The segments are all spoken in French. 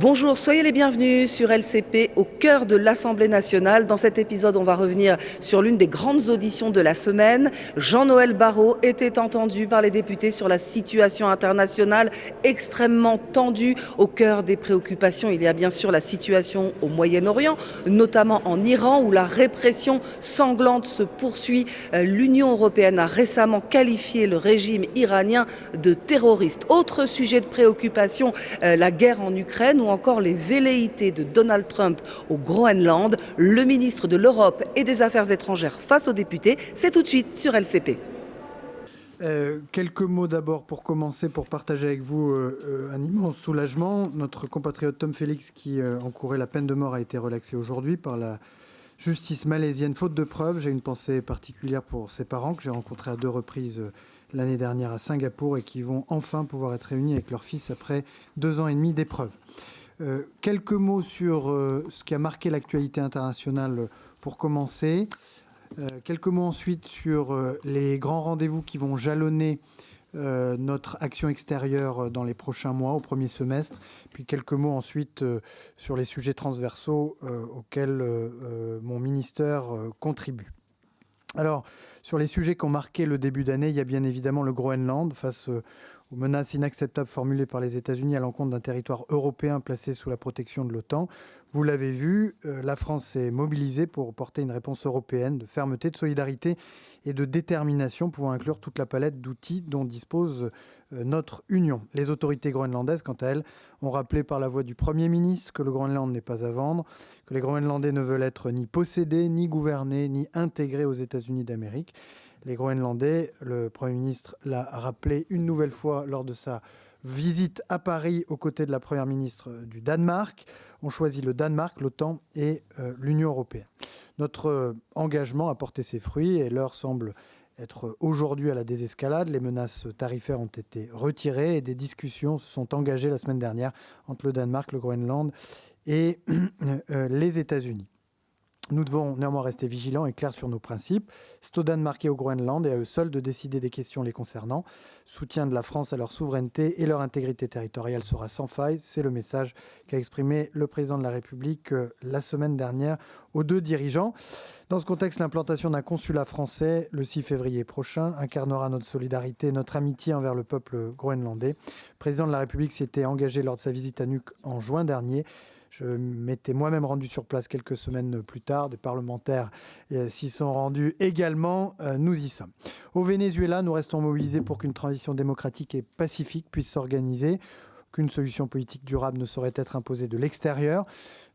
Bonjour, soyez les bienvenus sur LCP au cœur de l'Assemblée nationale. Dans cet épisode, on va revenir sur l'une des grandes auditions de la semaine. Jean-Noël Barrot était entendu par les députés sur la situation internationale extrêmement tendue. Au cœur des préoccupations, il y a bien sûr la situation au Moyen-Orient, notamment en Iran où la répression sanglante se poursuit. L'Union européenne a récemment qualifié le régime iranien de terroriste. Autre sujet de préoccupation, la guerre en Ukraine ou encore les velléités de Donald Trump au Groenland. Le ministre de l'Europe et des Affaires étrangères face aux députés, c'est tout de suite sur LCP. Quelques mots d'abord pour commencer, pour partager avec vous un immense soulagement. Notre compatriote Tom Félix, qui encourait la peine de mort, a été relaxé aujourd'hui par la justice malaisienne, faute de preuves. J'ai une pensée particulière pour ses parents, que j'ai rencontrés à 2 reprises l'année dernière à Singapour et qui vont enfin pouvoir être réunis avec leur fils après 2 ans et demi d'épreuve. Quelques mots sur ce qui a marqué l'actualité internationale pour commencer. Quelques mots ensuite sur les grands rendez-vous qui vont jalonner notre action extérieure dans les prochains mois, au premier semestre. Puis quelques mots ensuite sur les sujets transversaux auxquels mon ministère contribue. Alors, sur les sujets qui ont marqué le début d'année, il y a bien évidemment le Groenland face aux menaces inacceptables formulées par les États-Unis à l'encontre d'un territoire européen placé sous la protection de l'OTAN. Vous l'avez vu, la France s'est mobilisée pour porter une réponse européenne de fermeté, de solidarité et de détermination pouvant inclure toute la palette d'outils dont dispose notre Union. Les autorités groenlandaises, quant à elles, ont rappelé par la voix du Premier ministre que le Groenland n'est pas à vendre, que les Groenlandais ne veulent être ni possédés, ni gouvernés, ni intégrés aux États-Unis d'Amérique. Les Groenlandais, le Premier ministre l'a rappelé une nouvelle fois lors de sa visite à Paris aux côtés de la Première ministre du Danemark, ont choisi le Danemark, l'OTAN et l'Union européenne. Notre engagement a porté ses fruits et l'heure semble être aujourd'hui à la désescalade. Les menaces tarifaires ont été retirées et des discussions se sont engagées la semaine dernière entre le Danemark, le Groenland et les États-Unis. Nous devons néanmoins rester vigilants et clairs sur nos principes. C'est au Danemark et au Groenland et à eux seuls de décider des questions les concernant. Soutien de la France à leur souveraineté et leur intégrité territoriale sera sans faille. C'est le message qu'a exprimé le président de la République la semaine dernière aux 2 dirigeants. Dans ce contexte, l'implantation d'un consulat français le 6 février prochain incarnera notre solidarité et notre amitié envers le peuple groenlandais. Le président de la République s'était engagé lors de sa visite à Nuuk en juin dernier. Je m'étais moi-même rendu sur place quelques semaines plus tard. Des parlementaires s'y sont rendus également. Nous y sommes. Au Venezuela, nous restons mobilisés pour qu'une transition démocratique et pacifique puisse s'organiser. Qu'une solution politique durable ne saurait être imposée de l'extérieur.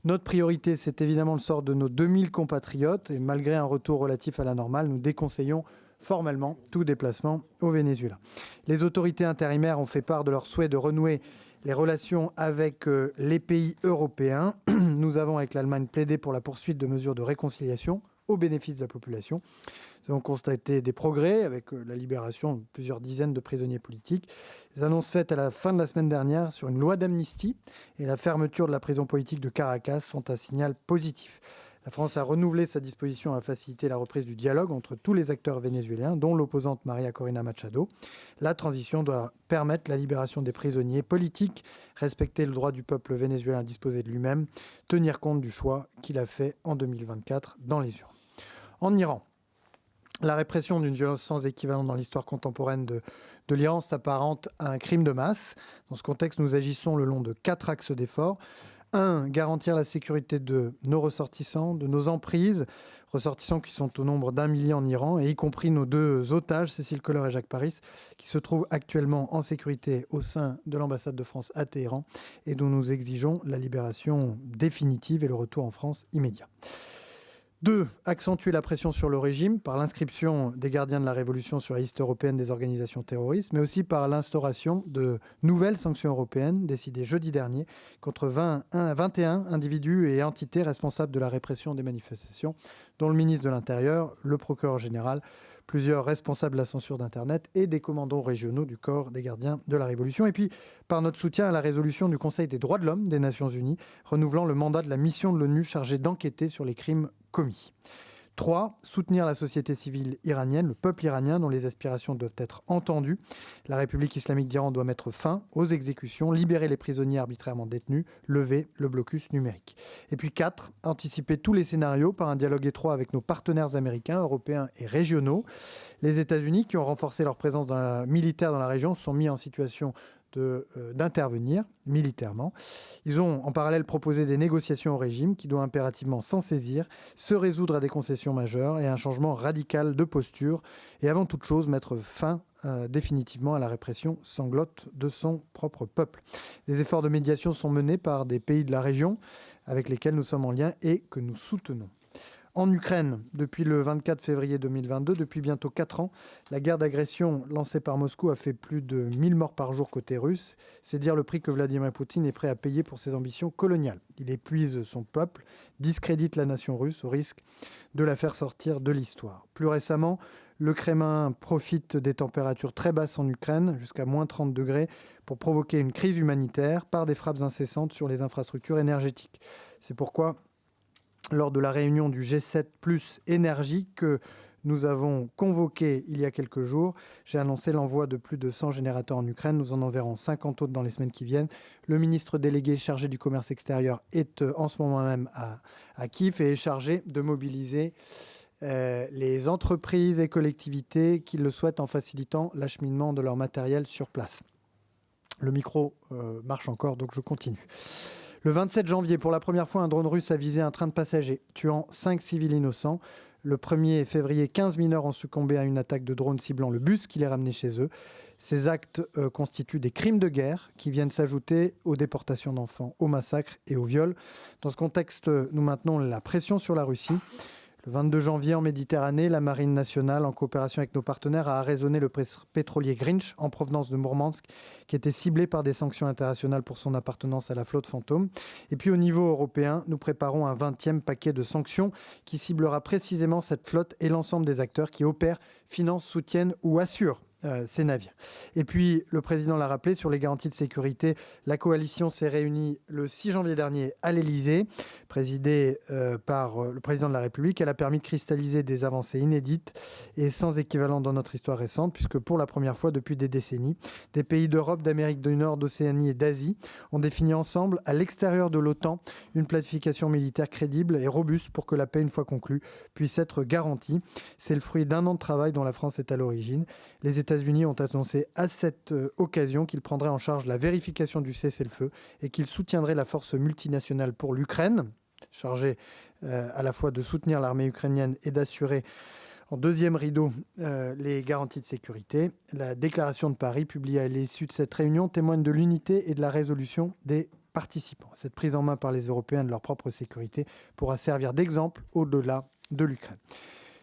Notre priorité, c'est évidemment le sort de nos 2000 compatriotes. Et malgré un retour relatif à la normale, nous déconseillons formellement tout déplacement au Venezuela. Les autorités intérimaires ont fait part de leur souhait de renouer les relations avec les pays européens. Nous avons, avec l'Allemagne, plaidé pour la poursuite de mesures de réconciliation au bénéfice de la population. Nous avons constaté des progrès avec la libération de plusieurs dizaines de prisonniers politiques. Les annonces faites à la fin de la semaine dernière sur une loi d'amnistie et la fermeture de la prison politique de Caracas sont un signal positif. La France a renouvelé sa disposition à faciliter la reprise du dialogue entre tous les acteurs vénézuéliens, dont l'opposante María Corina Machado. La transition doit permettre la libération des prisonniers politiques, respecter le droit du peuple vénézuélien à disposer de lui-même, tenir compte du choix qu'il a fait en 2024 dans les urnes. En Iran, la répression d'une violence sans équivalent dans l'histoire contemporaine de l'Iran s'apparente à un crime de masse. Dans ce contexte, nous agissons le long de 4 axes d'effort. 1. Garantir la sécurité de nos ressortissants, de nos emprises, ressortissants qui sont au nombre d'1 millier en Iran, et y compris nos 2 otages, Cécile Kohler et Jacques Paris, qui se trouvent actuellement en sécurité au sein de l'ambassade de France à Téhéran et dont nous exigeons la libération définitive et le retour en France immédiat. 2. Accentuer la pression sur le régime par l'inscription des gardiens de la Révolution sur la liste européenne des organisations terroristes, mais aussi par l'instauration de nouvelles sanctions européennes décidées jeudi dernier contre 21 individus et entités responsables de la répression des manifestations, dont le ministre de l'Intérieur, le procureur général, plusieurs responsables de la censure d'Internet et des commandants régionaux du corps des gardiens de la Révolution. Et puis, par notre soutien à la résolution du Conseil des droits de l'homme des Nations Unies, renouvelant le mandat de la mission de l'ONU chargée d'enquêter sur les crimes commis. 3. Soutenir la société civile iranienne, le peuple iranien dont les aspirations doivent être entendues. La République islamique d'Iran doit mettre fin aux exécutions, libérer les prisonniers arbitrairement détenus, lever le blocus numérique. Et puis 4. Anticiper tous les scénarios par un dialogue étroit avec nos partenaires américains, européens et régionaux. Les États-Unis, qui ont renforcé leur présence militaire dans la région, sont mis en situation d'intervenir militairement. Ils ont en parallèle proposé des négociations au régime qui doit impérativement s'en saisir, se résoudre à des concessions majeures et à un changement radical de posture et avant toute chose mettre fin définitivement à la répression sanglote de son propre peuple. Des efforts de médiation sont menés par des pays de la région avec lesquels nous sommes en lien et que nous soutenons. En Ukraine, depuis le 24 février 2022, depuis bientôt 4 ans, la guerre d'agression lancée par Moscou a fait plus de 1000 morts par jour côté russe. C'est dire le prix que Vladimir Poutine est prêt à payer pour ses ambitions coloniales. Il épuise son peuple, discrédite la nation russe au risque de la faire sortir de l'histoire. Plus récemment, le Kremlin profite des températures très basses en Ukraine, jusqu'à moins 30 degrés, pour provoquer une crise humanitaire par des frappes incessantes sur les infrastructures énergétiques. C'est pourquoi lors de la réunion du G7 plus énergie que nous avons convoquée il y a quelques jours, j'ai annoncé l'envoi de plus de 100 générateurs en Ukraine. Nous en enverrons 50 autres dans les semaines qui viennent. Le ministre délégué chargé du commerce extérieur est en ce moment même à Kiev et est chargé de mobiliser les entreprises et collectivités qui le souhaitent en facilitant l'acheminement de leur matériel sur place. Le micro marche encore, donc je continue. Le 27 janvier, pour la première fois, un drone russe a visé un train de passagers, tuant 5 civils innocents. Le 1er février, 15 mineurs ont succombé à une attaque de drone ciblant le bus qui les ramenait chez eux. Ces actes constituent des crimes de guerre qui viennent s'ajouter aux déportations d'enfants, aux massacres et aux viols. Dans ce contexte, nous maintenons la pression sur la Russie. Le 22 janvier, en Méditerranée, la Marine nationale, en coopération avec nos partenaires, a arraisonné le pétrolier Grinch en provenance de Mourmansk, qui était ciblé par des sanctions internationales pour son appartenance à la flotte fantôme. Et puis au niveau européen, nous préparons un 20e paquet de sanctions qui ciblera précisément cette flotte et l'ensemble des acteurs qui opèrent, financent, soutiennent ou assurent ces navires. Et puis, le président l'a rappelé, sur les garanties de sécurité, la coalition s'est réunie le 6 janvier dernier à l'Élysée, présidée par le président de la République. Elle a permis de cristalliser des avancées inédites et sans équivalent dans notre histoire récente, puisque pour la première fois depuis des décennies, des pays d'Europe, d'Amérique du Nord, d'Océanie et d'Asie ont défini ensemble, à l'extérieur de l'OTAN, une planification militaire crédible et robuste pour que la paix, une fois conclue, puisse être garantie. C'est le fruit d'un an de travail dont la France est à l'origine. Les États-Unis ont annoncé à cette occasion qu'ils prendraient en charge la vérification du cessez-le-feu et qu'ils soutiendraient la force multinationale pour l'Ukraine, chargée à la fois de soutenir l'armée ukrainienne et d'assurer en deuxième rideau les garanties de sécurité. La déclaration de Paris, publiée à l'issue de cette réunion, témoigne de l'unité et de la résolution des participants. Cette prise en main par les Européens de leur propre sécurité pourra servir d'exemple au-delà de l'Ukraine.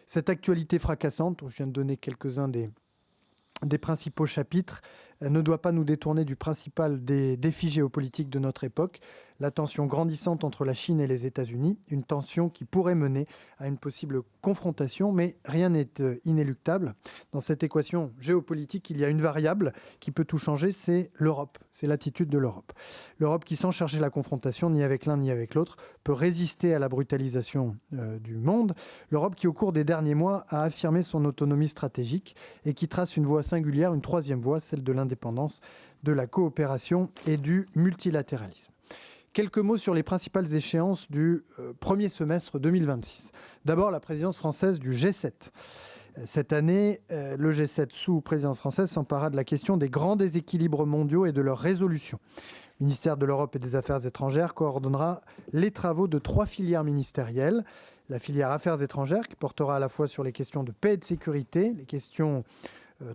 Cette actualité fracassante, dont je viens de donner quelques-uns des principaux chapitres, ne doit pas nous détourner du principal des défis géopolitiques de notre époque, la tension grandissante entre la Chine et les États-Unis, une tension qui pourrait mener à une possible confrontation, mais rien n'est inéluctable. Dans cette équation géopolitique, il y a une variable qui peut tout changer, c'est l'Europe, c'est l'attitude de l'Europe. L'Europe qui, sans chercher la confrontation, ni avec l'un ni avec l'autre, peut résister à la brutalisation du monde. L'Europe qui, au cours des derniers mois, a affirmé son autonomie stratégique et qui trace une voie singulière, une troisième voie, celle de l'indépendance, de la coopération et du multilatéralisme. Quelques mots sur les principales échéances du premier semestre 2026. D'abord, la présidence française du G7. Cette année, le G7 sous présidence française s'empara de la question des grands déséquilibres mondiaux et de leur résolution. Le ministère de l'Europe et des Affaires étrangères coordonnera les travaux de 3 filières ministérielles. La filière Affaires étrangères, qui portera à la fois sur les questions de paix et de sécurité, les questions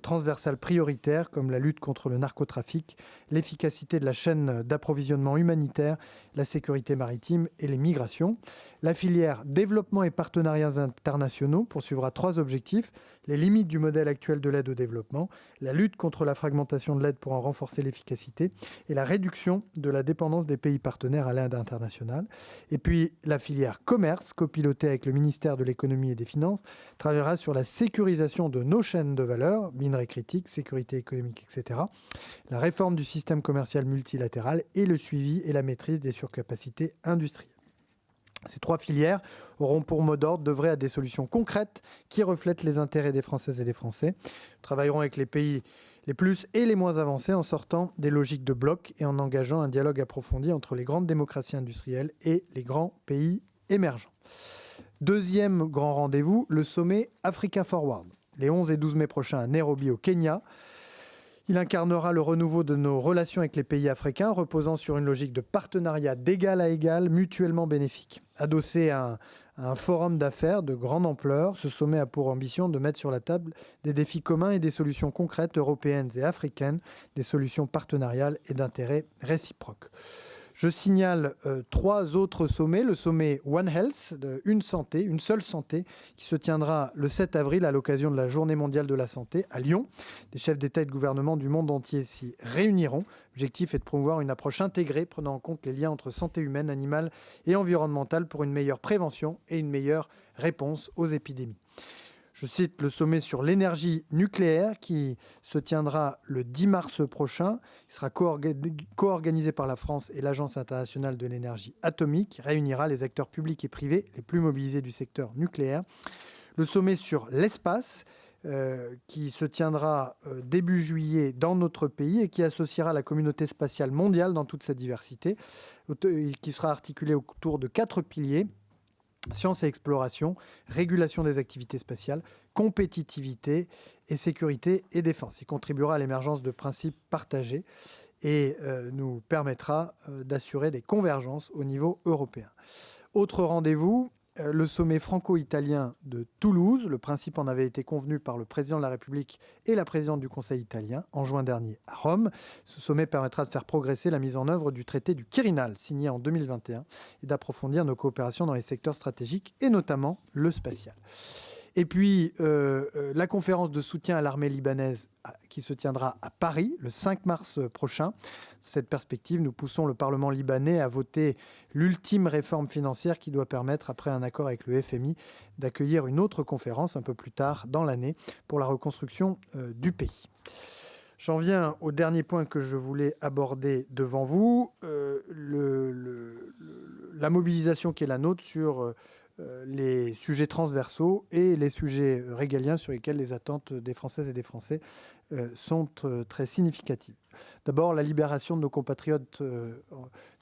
transversales prioritaires comme la lutte contre le narcotrafic, l'efficacité de la chaîne d'approvisionnement humanitaire, la sécurité maritime et les migrations. La filière développement et partenariats internationaux poursuivra 3 objectifs: les limites du modèle actuel de l'aide au développement, la lutte contre la fragmentation de l'aide pour en renforcer l'efficacité et la réduction de la dépendance des pays partenaires à l'aide internationale. Et puis la filière commerce, copilotée avec le ministère de l'économie et des finances, travaillera sur la sécurisation de nos chaînes de valeur, minerais critiques, sécurité économique, etc., la réforme du système commercial multilatéral et le suivi et la maîtrise des surcapacités industrielles. Ces 3 filières auront pour mot d'ordre d'œuvrer à des solutions concrètes qui reflètent les intérêts des Françaises et des Français. Nous travaillerons avec les pays les plus et les moins avancés en sortant des logiques de bloc et en engageant un dialogue approfondi entre les grandes démocraties industrielles et les grands pays émergents. Deuxième grand rendez-vous, le sommet Africa Forward. Les 11 et 12 mai prochains à Nairobi au Kenya. Il incarnera le renouveau de nos relations avec les pays africains, reposant sur une logique de partenariat d'égal à égal, mutuellement bénéfique. Adossé à un forum d'affaires de grande ampleur, ce sommet a pour ambition de mettre sur la table des défis communs et des solutions concrètes européennes et africaines, des solutions partenariales et d'intérêt réciproque. Je signale 3 autres sommets. Le sommet One Health, une seule santé, qui se tiendra le 7 avril à l'occasion de la Journée mondiale de la santé à Lyon. Des chefs d'État et de gouvernement du monde entier s'y réuniront. L'objectif est de promouvoir une approche intégrée prenant en compte les liens entre santé humaine, animale et environnementale pour une meilleure prévention et une meilleure réponse aux épidémies. Je cite le sommet sur l'énergie nucléaire qui se tiendra le 10 mars prochain. Il sera co-organisé par la France et l'Agence internationale de l'énergie atomique, qui réunira les acteurs publics et privés les plus mobilisés du secteur nucléaire. Le sommet sur l'espace qui se tiendra début juillet dans notre pays et qui associera la communauté spatiale mondiale dans toute sa diversité, qui sera articulé autour de 4 piliers. Science et exploration, régulation des activités spatiales, compétitivité et sécurité et défense. Il contribuera à l'émergence de principes partagés et nous permettra d'assurer des convergences au niveau européen. Autre rendez-vous, le sommet franco-italien de Toulouse. Le principe en avait été convenu par le président de la République et la présidente du Conseil italien en juin dernier à Rome. Ce sommet permettra de faire progresser la mise en œuvre du traité du Quirinal, signé en 2021, et d'approfondir nos coopérations dans les secteurs stratégiques et notamment le spatial. Et puis, la conférence de soutien à l'armée libanaise qui se tiendra à Paris le 5 mars prochain. Dans cette perspective, nous poussons le Parlement libanais à voter l'ultime réforme financière qui doit permettre, après un accord avec le FMI, d'accueillir une autre conférence un peu plus tard dans l'année pour la reconstruction du pays. J'en viens au dernier point que je voulais aborder devant vous, la mobilisation qui est la nôtre sur les sujets transversaux et les sujets régaliens sur lesquels les attentes des Françaises et des Français sont très significatives. D'abord, la libération de nos compatriotes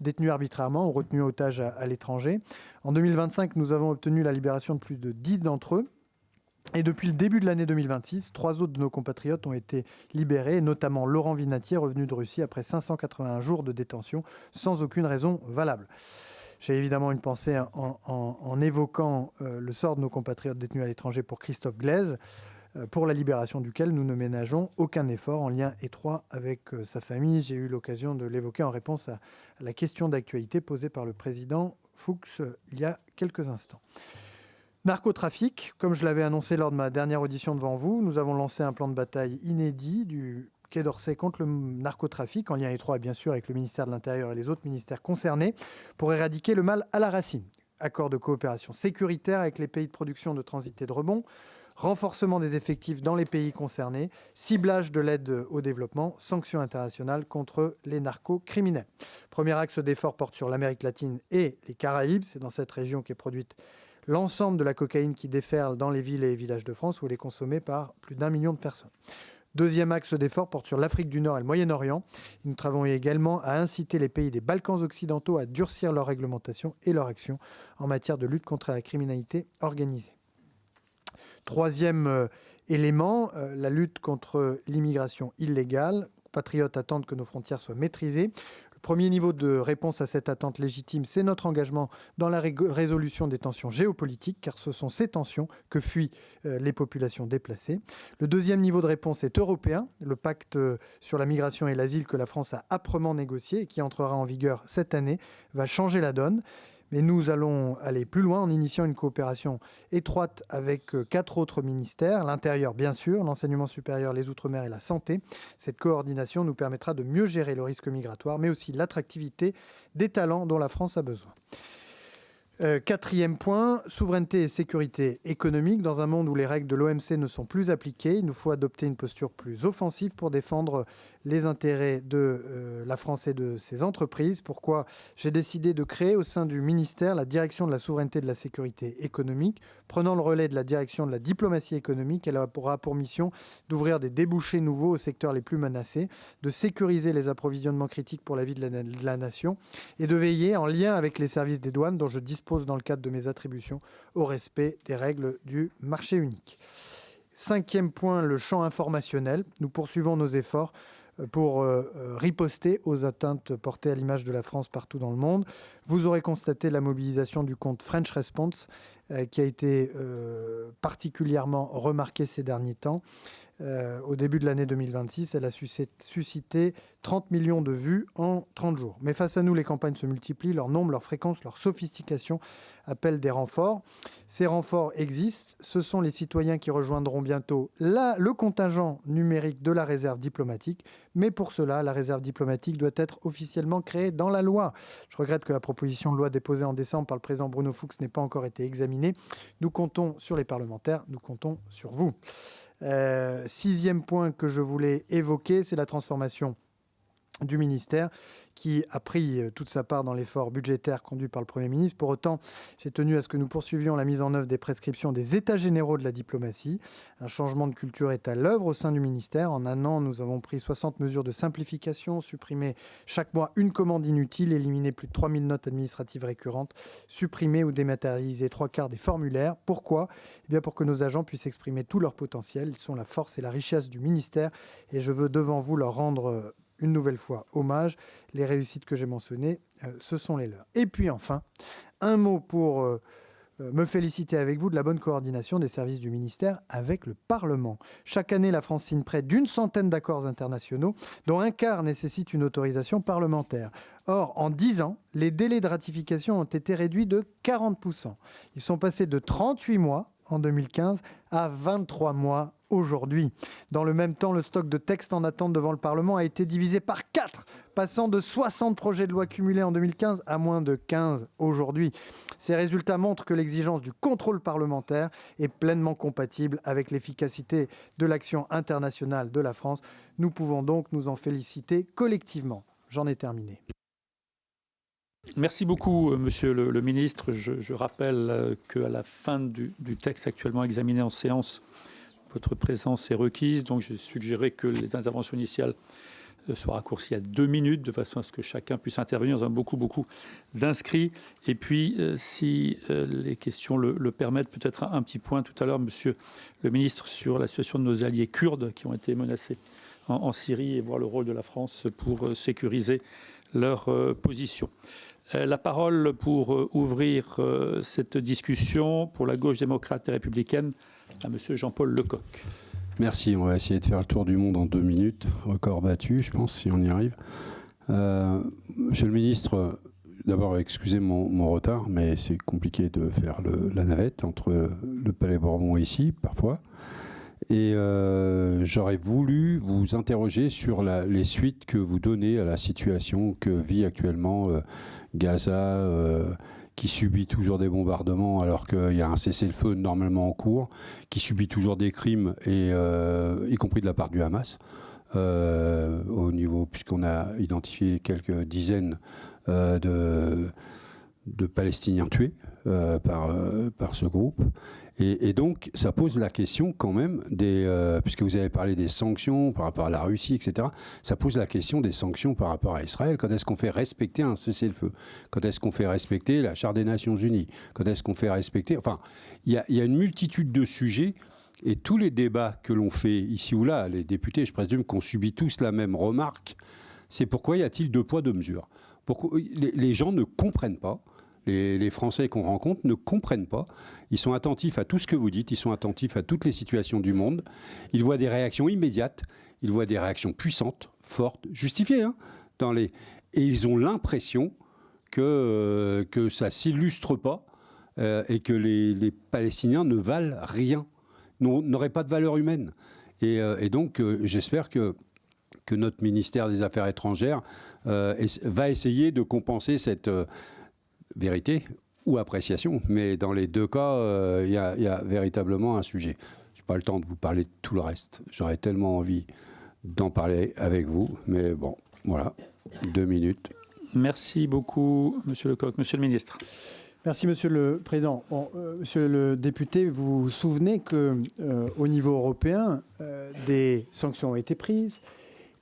détenus arbitrairement ou retenus otages à l'étranger. En 2025, nous avons obtenu la libération de plus de 10 d'entre eux. Et depuis le début de l'année 2026, 3 autres de nos compatriotes ont été libérés, notamment Laurent Vinatier, revenu de Russie après 581 jours de détention sans aucune raison valable. J'ai évidemment une pensée en évoquant le sort de nos compatriotes détenus à l'étranger pour Christophe Glaise, pour la libération duquel nous ne ménageons aucun effort en lien étroit avec sa famille. J'ai eu l'occasion de l'évoquer en réponse à la question d'actualité posée par le président Fuchs il y a quelques instants. Narcotrafic, comme je l'avais annoncé lors de ma dernière audition devant vous, nous avons lancé un plan de bataille inédit du Quai d'Orsay contre le narcotrafic, en lien étroit bien sûr avec le ministère de l'Intérieur et les autres ministères concernés, pour éradiquer le mal à la racine. Accord de coopération sécuritaire avec les pays de production, de transit et de rebond, renforcement des effectifs dans les pays concernés, ciblage de l'aide au développement, sanctions internationales contre les narcocriminels. Premier axe d'effort porte sur l'Amérique latine et les Caraïbes. C'est dans cette région qu'est produite l'ensemble de la cocaïne qui déferle dans les villes et villages de France où elle est consommée par plus d'1 million de personnes. Deuxième axe d'effort porte sur l'Afrique du Nord et le Moyen-Orient. Nous travaillons également à inciter les pays des Balkans occidentaux à durcir leur réglementation et leur action en matière de lutte contre la criminalité organisée. Troisième élément, la lutte contre l'immigration illégale. Les patriotes attendent que nos frontières soient maîtrisées. Le premier niveau de réponse à cette attente légitime, c'est notre engagement dans la résolution des tensions géopolitiques, car ce sont ces tensions que fuient les populations déplacées. Le deuxième niveau de réponse est européen. Le pacte sur la migration et l'asile que la France a âprement négocié et qui entrera en vigueur cette année va changer la donne. Mais nous allons aller plus loin en initiant une coopération étroite avec 4 autres ministères, l'Intérieur bien sûr, l'Enseignement supérieur, les Outre-mer et la Santé. Cette coordination nous permettra de mieux gérer le risque migratoire, mais aussi l'attractivité des talents dont la France a besoin. Quatrième point, souveraineté et sécurité économique. Dans un monde où les règles de l'OMC ne sont plus appliquées, il nous faut adopter une posture plus offensive pour défendre les intérêts de la France et de ses entreprises. Pourquoi j'ai décidé de créer au sein du ministère la direction de la souveraineté et de la sécurité économique. Prenant le relais de la direction de la diplomatie économique, elle aura pour mission d'ouvrir des débouchés nouveaux aux secteurs les plus menacés, de sécuriser les approvisionnements critiques pour la vie de la nation et de veiller, en lien avec les services des douanes dont je dispose dans le cadre de mes attributions, au respect des règles du marché unique. Cinquième point, le champ informationnel. Nous poursuivons nos efforts pour riposter aux atteintes portées à l'image de la France partout dans le monde. Vous aurez constaté la mobilisation du compte French Response qui a été particulièrement remarquée ces derniers temps. Au début de l'année 2026, elle a suscité 30 millions de vues en 30 jours. Mais face à nous, les campagnes se multiplient, leur nombre, leur fréquence, leur sophistication appellent des renforts. Ces renforts existent, ce sont les citoyens qui rejoindront bientôt le contingent numérique de la réserve diplomatique, mais pour cela, la réserve diplomatique doit être officiellement créée dans la loi. Je regrette que la proposition de loi déposée en décembre par le président Bruno Fuchs n'ait pas encore été examinée. Nous comptons sur les parlementaires, nous comptons sur vous. Sixième point que je voulais évoquer, c'est la transformation du ministère qui a pris toute sa part dans l'effort budgétaire conduit par le Premier ministre. Pour autant, j'ai tenu à ce que nous poursuivions la mise en œuvre des prescriptions des États généraux de la diplomatie. Un changement de culture est à l'œuvre au sein du ministère. En un an, nous avons pris 60 mesures de simplification, supprimé chaque mois une commande inutile, éliminé plus de 3000 notes administratives récurrentes, supprimé ou dématérialisé 3/4 des formulaires. Pourquoi ? Eh bien pour que nos agents puissent exprimer tout leur potentiel. Ils sont la force et la richesse du ministère et je veux devant vous leur rendre une nouvelle fois hommage. Les réussites que j'ai mentionnées, ce sont les leurs. Et puis enfin, un mot pour me féliciter avec vous de la bonne coordination des services du ministère avec le Parlement. Chaque année, la France signe près d'une centaine d'accords internationaux, dont un quart nécessite une autorisation parlementaire. Or, en 10 ans, les délais de ratification ont été réduits de 40%. Ils sont passés de 38 mois en 2015 à 23 mois aujourd'hui. Dans le même temps, le stock de textes en attente devant le Parlement a été divisé par 4, passant de 60 projets de loi cumulés en 2015 à moins de 15 aujourd'hui. Ces résultats montrent que l'exigence du contrôle parlementaire est pleinement compatible avec l'efficacité de l'action internationale de la France. Nous pouvons donc nous en féliciter collectivement. J'en ai terminé. Merci beaucoup, Monsieur le ministre. Je rappelle qu'à la fin du texte actuellement examiné en séance, votre présence est requise. Donc, j'ai suggéré que les interventions initiales soient raccourcies à 2 minutes, de façon à ce que chacun puisse intervenir. Nous avons beaucoup d'inscrits. Et puis, si les questions le permettent, peut-être un petit point tout à l'heure, Monsieur le ministre, sur la situation de nos alliés kurdes qui ont été menacés en Syrie et voir le rôle de la France pour sécuriser leur position. La parole pour ouvrir cette discussion pour la gauche démocrate et républicaine à Monsieur Jean-Paul Lecoq. Merci, on va essayer de faire le tour du monde en 2 minutes. Record battu, je pense, si on y arrive. Monsieur le ministre, d'abord, excusez mon retard, mais c'est compliqué de faire la navette entre le Palais Bourbon et ici, parfois. Et j'aurais voulu vous interroger sur les suites que vous donnez à la situation que vit actuellement Gaza, qui subit toujours des bombardements alors qu'il y a un cessez-le-feu normalement en cours, qui subit toujours des crimes, y compris de la part du Hamas, au niveau, puisqu'on a identifié quelques dizaines de Palestiniens tués par ce groupe. Et donc, ça pose la question quand même puisque vous avez parlé des sanctions par rapport à la Russie, etc., ça pose la question des sanctions par rapport à Israël. Quand est-ce qu'on fait respecter un cessez-le-feu ? Quand est-ce qu'on fait respecter la Charte des Nations Unies ? Quand est-ce qu'on fait respecter... Enfin, il y a une multitude de sujets, et tous les débats que l'on fait ici ou là, les députés, je présume qu'on subit tous la même remarque, c'est pourquoi y a-t-il 2 poids 2 mesures ? Pourquoi les gens ne comprennent pas. Les Français qu'on rencontre ne comprennent pas. Ils sont attentifs à tout ce que vous dites, ils sont attentifs à toutes les situations du monde. Ils voient des réactions immédiates, ils voient des réactions puissantes, fortes, justifiées. Et ils ont l'impression que ça ne s'illustre pas et que les Palestiniens ne valent rien, n'auraient pas de valeur humaine. Et donc, j'espère que notre ministère des Affaires étrangères va essayer de compenser cette... vérité, ou appréciation, mais dans les deux cas, il y a véritablement un sujet. Je n'ai pas le temps de vous parler de tout le reste. J'aurais tellement envie d'en parler avec vous, mais bon, voilà, 2 minutes. Merci beaucoup, Monsieur Lecoq. Monsieur le ministre. Merci, Monsieur le Président. Bon, Monsieur le député, vous vous souvenez qu'au niveau européen, des sanctions ont été prises,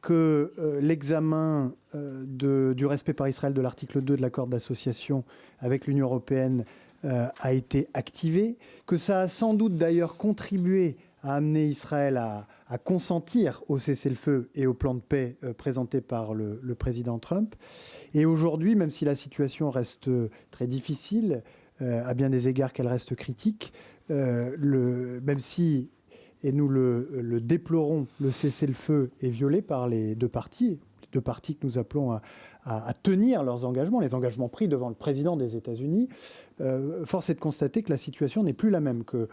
que l'examen du respect par Israël de l'article 2 de l'accord d'association avec l'Union européenne a été activé, que ça a sans doute d'ailleurs contribué à amener Israël à consentir au cessez-le-feu et au plan de paix présenté par le président Trump. Et aujourd'hui, même si la situation reste très difficile, à bien des égards qu'elle reste critique, même si, et nous le déplorons, le cessez-le-feu est violé par les deux parties que nous appelons à tenir leurs engagements, les engagements pris devant le président des États-Unis, force est de constater que la situation n'est plus la même que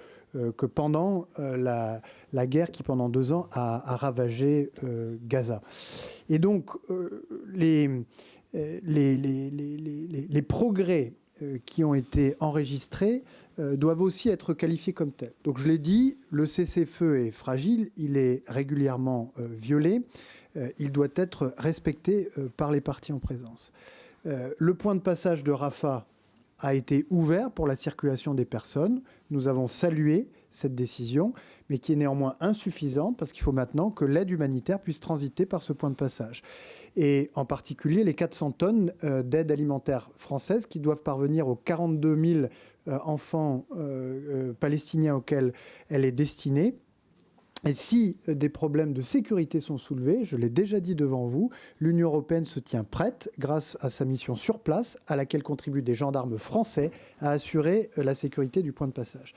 pendant la guerre qui, pendant 2 ans, a ravagé Gaza. Et donc, les progrès qui ont été enregistrés doivent aussi être qualifiés comme tels. Donc je l'ai dit, le cessez-le-feu est fragile, il est régulièrement violé, il doit être respecté par les parties en présence. Le point de passage de Rafah a été ouvert pour la circulation des personnes. Nous avons salué cette décision, mais qui est néanmoins insuffisante parce qu'il faut maintenant que l'aide humanitaire puisse transiter par ce point de passage. Et en particulier les 400 tonnes d'aide alimentaire française qui doivent parvenir aux 42 000 enfants palestiniens auxquels elle est destinée. Et si des problèmes de sécurité sont soulevés, je l'ai déjà dit devant vous, l'Union européenne se tient prête, grâce à sa mission sur place, à laquelle contribuent des gendarmes français, à assurer la sécurité du point de passage.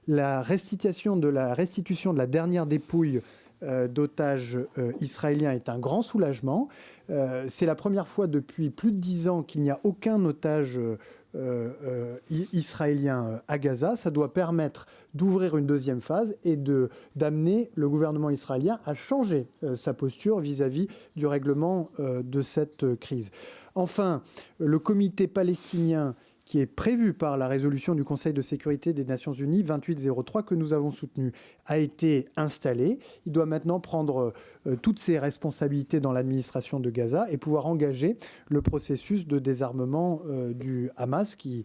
La restitution de la dernière dépouille d'otages israéliens est un grand soulagement. C'est la première fois depuis plus de 10 ans qu'il n'y a aucun otage israélien à Gaza. Ça doit permettre d'ouvrir une deuxième phase et d'amener le gouvernement israélien à changer sa posture vis-à-vis du règlement de cette crise. Enfin, le comité palestinien qui est prévu par la résolution du Conseil de sécurité des Nations Unies 2803 que nous avons soutenu, a été installé. Il doit maintenant prendre toutes ses responsabilités dans l'administration de Gaza et pouvoir engager le processus de désarmement du Hamas qui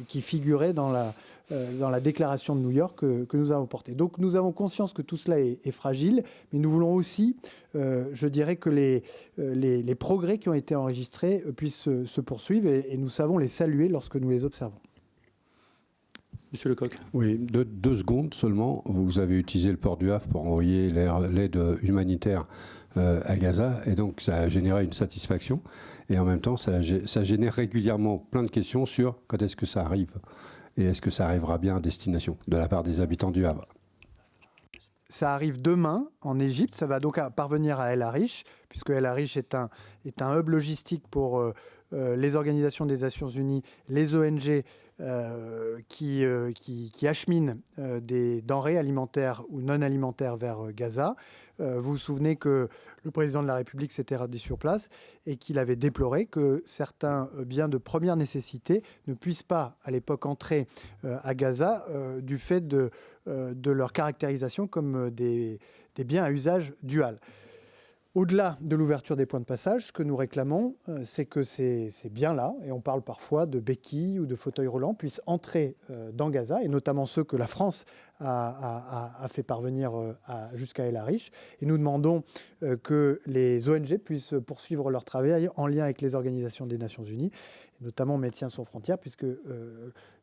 figurait dans la déclaration de New York que nous avons portée. Donc nous avons conscience que tout cela est fragile, mais nous voulons aussi, je dirais, que les progrès qui ont été enregistrés puissent se poursuivre et nous savons les saluer lorsque nous les observons. Monsieur Lecoq. Oui, 2 secondes seulement. Vous avez utilisé le port du Havre pour envoyer l'aide humanitaire à Gaza, et donc ça a généré une satisfaction. Et en même temps, ça génère régulièrement plein de questions sur quand est-ce que ça arrive et est-ce que ça arrivera bien à destination de la part des habitants du Havre. Ça arrive demain en Égypte, ça va donc parvenir à El Arish, puisque El Arish est un hub logistique pour les organisations des Nations Unies, les ONG qui acheminent des denrées alimentaires ou non alimentaires vers Gaza. Vous vous souvenez que le président de la République s'était rendu sur place et qu'il avait déploré que certains biens de première nécessité ne puissent pas, à l'époque, entrer à Gaza du fait de leur caractérisation comme des biens à usage dual. Au-delà de l'ouverture des points de passage, ce que nous réclamons, c'est que ces biens-là, et on parle parfois de béquilles ou de fauteuils roulants, puissent entrer dans Gaza, et notamment ceux que la France a fait parvenir jusqu'à El Arish. Et nous demandons que les ONG puissent poursuivre leur travail en lien avec les organisations des Nations Unies, et notamment Médecins sans frontières, puisque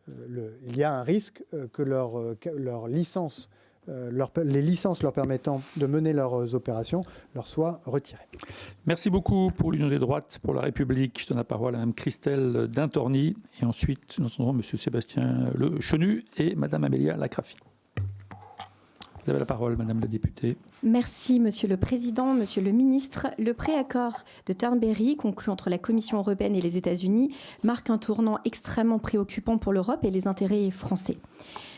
il y a un risque que leur licence les licences leur permettant de mener leurs opérations leur soient retirées. Merci beaucoup pour l'Union des droites, pour la République. Je donne la parole à Mme Christelle Dintorni. Et ensuite, nous entendrons M. Sébastien Le Chenu et Mme Amélia Lacrafi. Vous avez la parole, Madame la députée. Merci, Monsieur le Président, Monsieur le Ministre. Le préaccord de Turnberry, conclu entre la Commission européenne et les États-Unis, marque un tournant extrêmement préoccupant pour l'Europe et les intérêts français.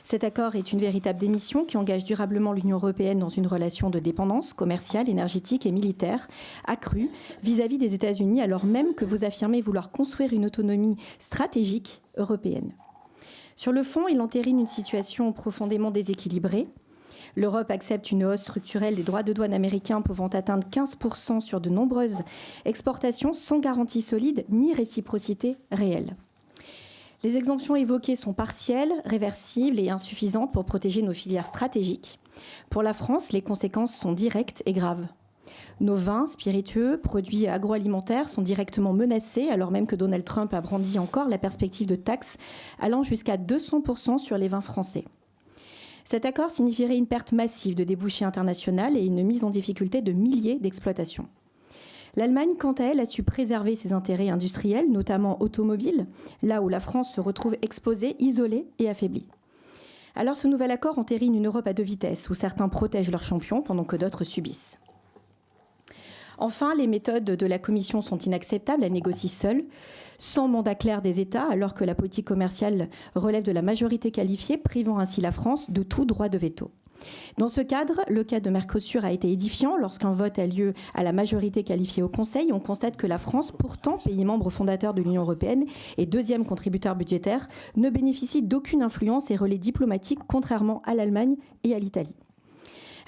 Cet accord est une véritable démission qui engage durablement l'Union européenne dans une relation de dépendance commerciale, énergétique et militaire accrue vis-à-vis des États-Unis, alors même que vous affirmez vouloir construire une autonomie stratégique européenne. Sur le fond, il entérine une situation profondément déséquilibrée. L'Europe accepte une hausse structurelle des droits de douane américains pouvant atteindre 15% sur de nombreuses exportations sans garantie solide ni réciprocité réelle. Les exemptions évoquées sont partielles, réversibles et insuffisantes pour protéger nos filières stratégiques. Pour la France, les conséquences sont directes et graves. Nos vins, spiritueux, produits agroalimentaires sont directement menacés alors même que Donald Trump a brandi encore la perspective de taxes allant jusqu'à 200% sur les vins français. Cet accord signifierait une perte massive de débouchés internationaux et une mise en difficulté de milliers d'exploitations. L'Allemagne, quant à elle, a su préserver ses intérêts industriels, notamment automobiles, là où la France se retrouve exposée, isolée et affaiblie. Alors ce nouvel accord entérine une Europe à deux vitesses, où certains protègent leurs champions pendant que d'autres subissent. Enfin, les méthodes de la Commission sont inacceptables. Elle négocie seule, sans mandat clair des États, alors que la politique commerciale relève de la majorité qualifiée, privant ainsi la France de tout droit de veto. Dans ce cadre, le cas de Mercosur a été édifiant. Lorsqu'un vote a lieu à la majorité qualifiée au Conseil, on constate que la France, pourtant pays membre fondateur de l'Union européenne et deuxième contributeur budgétaire, ne bénéficie d'aucune influence et relais diplomatique, contrairement à l'Allemagne et à l'Italie.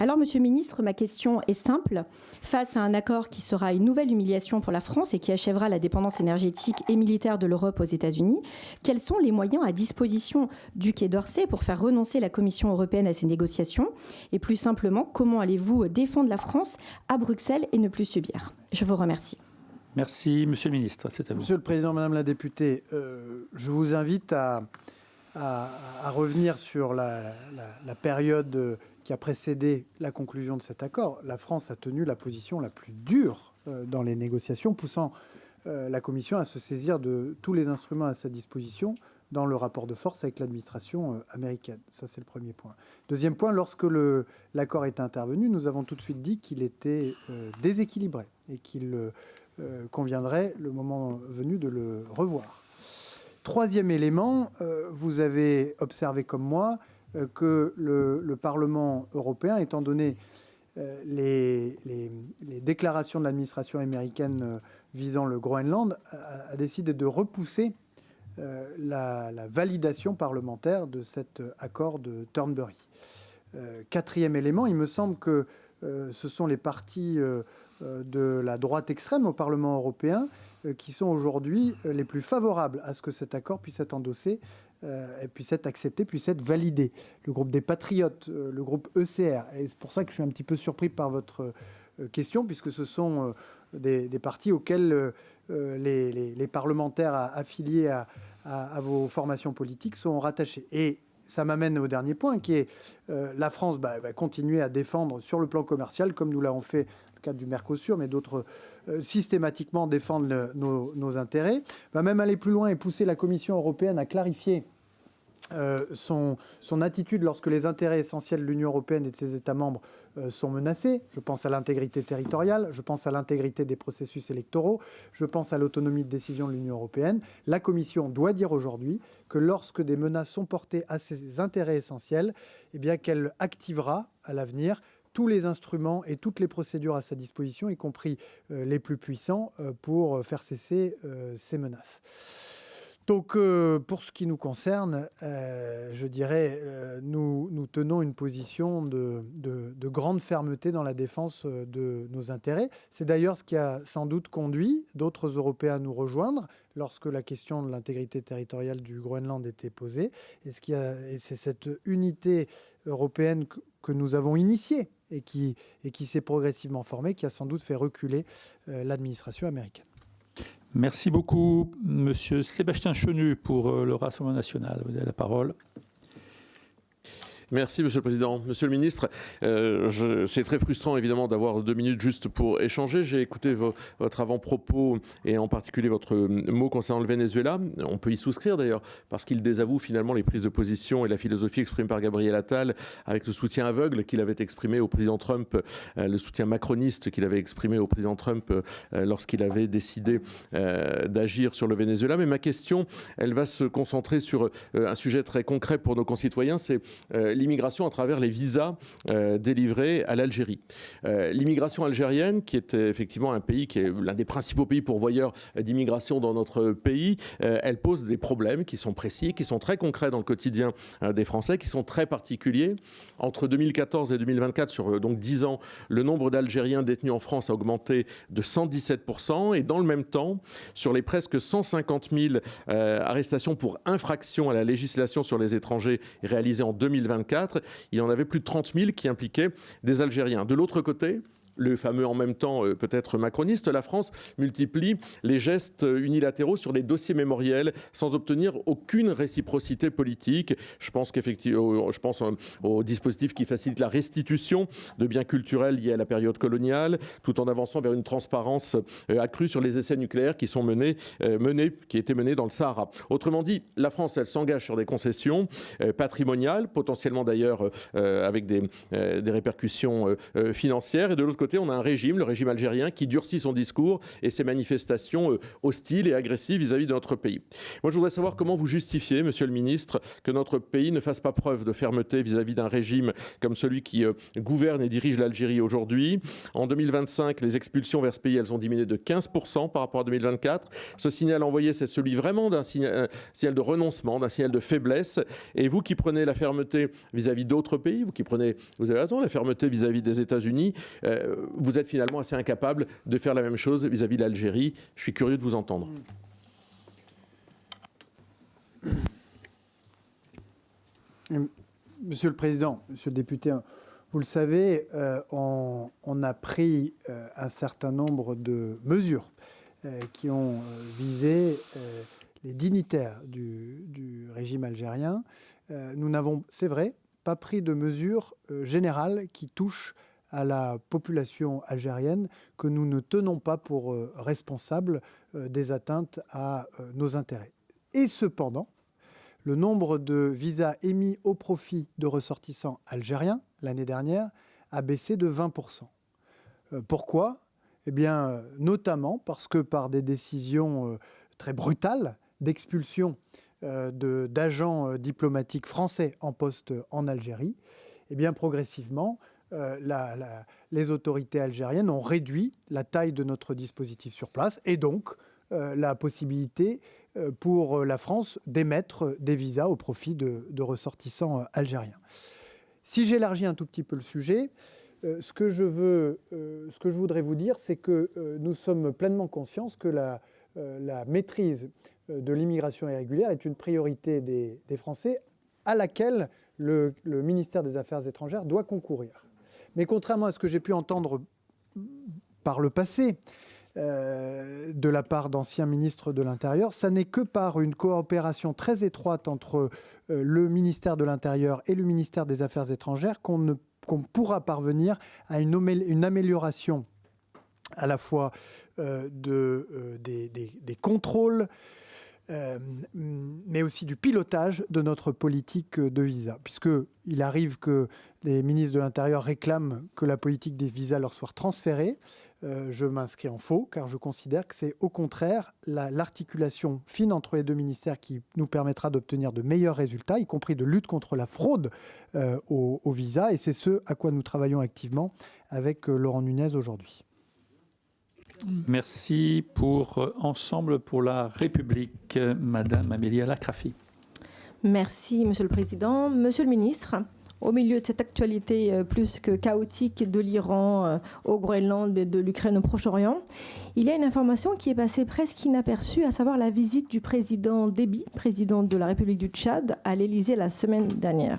Alors, Monsieur le Ministre, ma question est simple. Face à un accord qui sera une nouvelle humiliation pour la France et qui achèvera la dépendance énergétique et militaire de l'Europe aux États-Unis, quels sont les moyens à disposition du Quai d'Orsay pour faire renoncer la Commission européenne à ces négociations? Et plus simplement, comment allez-vous défendre la France à Bruxelles et ne plus subir? Je vous remercie. Merci, Monsieur le Ministre. C'est à vous. Monsieur le Président, Madame la députée, je vous invite à revenir sur la période qui a précédé la conclusion de cet accord. La France a tenu la position la plus dure dans les négociations, poussant la Commission à se saisir de tous les instruments à sa disposition dans le rapport de force avec l'administration américaine. Ça, c'est le premier point. Deuxième point, lorsque l'accord est intervenu, nous avons tout de suite dit qu'il était déséquilibré et qu'il conviendrait, le moment venu, de le revoir. Troisième élément, vous avez observé comme moi que le Parlement européen, étant donné les déclarations de l'administration américaine visant le Groenland, a décidé de repousser la validation parlementaire de cet accord de Turnberry. Quatrième élément, il me semble que ce sont les partis de la droite extrême au Parlement européen qui sont aujourd'hui les plus favorables à ce que cet accord puisse être endossé, puisse être accepté, puisse être validé. Le groupe des Patriotes, le groupe ECR. Et c'est pour ça que je suis un petit peu surpris par votre question, puisque ce sont des partis auxquels les parlementaires affiliés à vos formations politiques sont rattachés. Et ça m'amène au dernier point, qui est la France va continuer à défendre sur le plan commercial, comme nous l'avons fait dans le cadre du Mercosur, mais d'autres systématiquement défendre nos intérêts, va même aller plus loin et pousser la Commission européenne à clarifier son attitude lorsque les intérêts essentiels de l'Union européenne et de ses États membres sont menacés. Je pense à l'intégrité territoriale, je pense à l'intégrité des processus électoraux, je pense à l'autonomie de décision de l'Union européenne. La Commission doit dire aujourd'hui que lorsque des menaces sont portées à ses intérêts essentiels, eh bien qu'elle activera à l'avenir tous les instruments et toutes les procédures à sa disposition, y compris les plus puissants, pour faire cesser ces menaces. Donc, pour ce qui nous concerne, je dirais, nous tenons une position de grande fermeté dans la défense de nos intérêts. C'est d'ailleurs ce qui a sans doute conduit d'autres Européens à nous rejoindre lorsque la question de l'intégrité territoriale du Groenland était posée. Et c'est cette unité européenne que nous avons initiée et qui s'est progressivement formée, qui a sans doute fait reculer l'administration américaine. Merci beaucoup, Monsieur Sébastien Chenu, pour le Rassemblement national. Vous avez la parole. Merci Monsieur le Président. Monsieur le Ministre, c'est très frustrant évidemment d'avoir 2 minutes juste pour échanger. J'ai écouté votre avant-propos et en particulier votre mot concernant le Venezuela. On peut y souscrire d'ailleurs parce qu'il désavoue finalement les prises de position et la philosophie exprimée par Gabriel Attal avec le soutien aveugle qu'il avait exprimé au président Trump, le soutien macroniste qu'il avait exprimé au président Trump lorsqu'il avait décidé d'agir sur le Venezuela. Mais ma question, elle va se concentrer sur un sujet très concret pour nos concitoyens, c'est l'immigration à travers les visas délivrés à l'Algérie. L'immigration algérienne, qui est effectivement un pays qui est l'un des principaux pays pourvoyeurs d'immigration dans notre pays, elle pose des problèmes qui sont précis, qui sont très concrets dans le quotidien des Français, qui sont très particuliers. Entre 2014 et 2024, sur donc 10 ans, le nombre d'Algériens détenus en France a augmenté de 117%. Et dans le même temps, sur les presque 150 000 arrestations pour infraction à la législation sur les étrangers réalisées en 2024, il y en avait plus de 30 000 qui impliquaient des Algériens. De l'autre côté, le fameux en même temps peut-être macroniste, la France multiplie les gestes unilatéraux sur les dossiers mémoriels sans obtenir aucune réciprocité politique. Je pense au dispositif qui facilite la restitution de biens culturels liés à la période coloniale, tout en avançant vers une transparence accrue sur les essais nucléaires qui étaient menés dans le Sahara. Autrement dit, la France, elle s'engage sur des concessions patrimoniales, potentiellement d'ailleurs avec des répercussions financières, et de l'autre côté, on a un régime, le régime algérien, qui durcit son discours et ses manifestations hostiles et agressives vis-à-vis de notre pays. Moi, je voudrais savoir comment vous justifiez, Monsieur le Ministre, que notre pays ne fasse pas preuve de fermeté vis-à-vis d'un régime comme celui qui gouverne et dirige l'Algérie aujourd'hui. En 2025, les expulsions vers ce pays, elles ont diminué de 15% par rapport à 2024. Ce signal envoyé, c'est celui vraiment d'un signal de renoncement, d'un signal de faiblesse. Et vous qui prenez la fermeté vis-à-vis d'autres pays, vous avez raison, la fermeté vis-à-vis des États-Unis, vous êtes finalement assez incapable de faire la même chose vis-à-vis de l'Algérie. Je suis curieux de vous entendre. Monsieur le Président, Monsieur le député, vous le savez, on a pris un certain nombre de mesures qui ont visé les dignitaires du régime algérien. Nous n'avons, c'est vrai, pas pris de mesures générales qui touchent à la population algérienne, que nous ne tenons pas pour responsable des atteintes à nos intérêts. Et cependant, le nombre de visas émis au profit de ressortissants algériens l'année dernière a baissé de 20%. Pourquoi ? Eh bien, notamment parce que par des décisions très brutales d'expulsion d'agents diplomatiques français en poste en Algérie, eh bien, progressivement, les autorités algériennes ont réduit la taille de notre dispositif sur place et donc la possibilité pour la France d'émettre des visas au profit de ressortissants algériens. Si j'élargis un tout petit peu le sujet, ce que je voudrais vous dire, c'est que nous sommes pleinement conscients que la maîtrise de l'immigration irrégulière est une priorité des Français à laquelle le ministère des Affaires étrangères doit concourir. Mais contrairement à ce que j'ai pu entendre par le passé de la part d'anciens ministres de l'Intérieur, ça n'est que par une coopération très étroite entre le ministère de l'Intérieur et le ministère des Affaires étrangères qu'on pourra parvenir à une amélioration à la fois des contrôles, mais aussi du pilotage de notre politique de visa, puisqu'il arrive que les ministres de l'Intérieur réclament que la politique des visas leur soit transférée. Je m'inscris en faux, car je considère que c'est au contraire l'articulation fine entre les deux ministères qui nous permettra d'obtenir de meilleurs résultats, y compris de lutte contre la fraude aux visas, et c'est ce à quoi nous travaillons activement avec Laurent Nunez aujourd'hui. Merci pour Ensemble pour la République, Madame Amélie Alakrafi. Merci, Monsieur le Président. Monsieur le Ministre, au milieu de cette actualité plus que chaotique de l'Iran au Groenland et de l'Ukraine au Proche-Orient, il y a une information qui est passée presque inaperçue, à savoir la visite du président Déby, président de la République du Tchad, à l'Élysée la semaine dernière.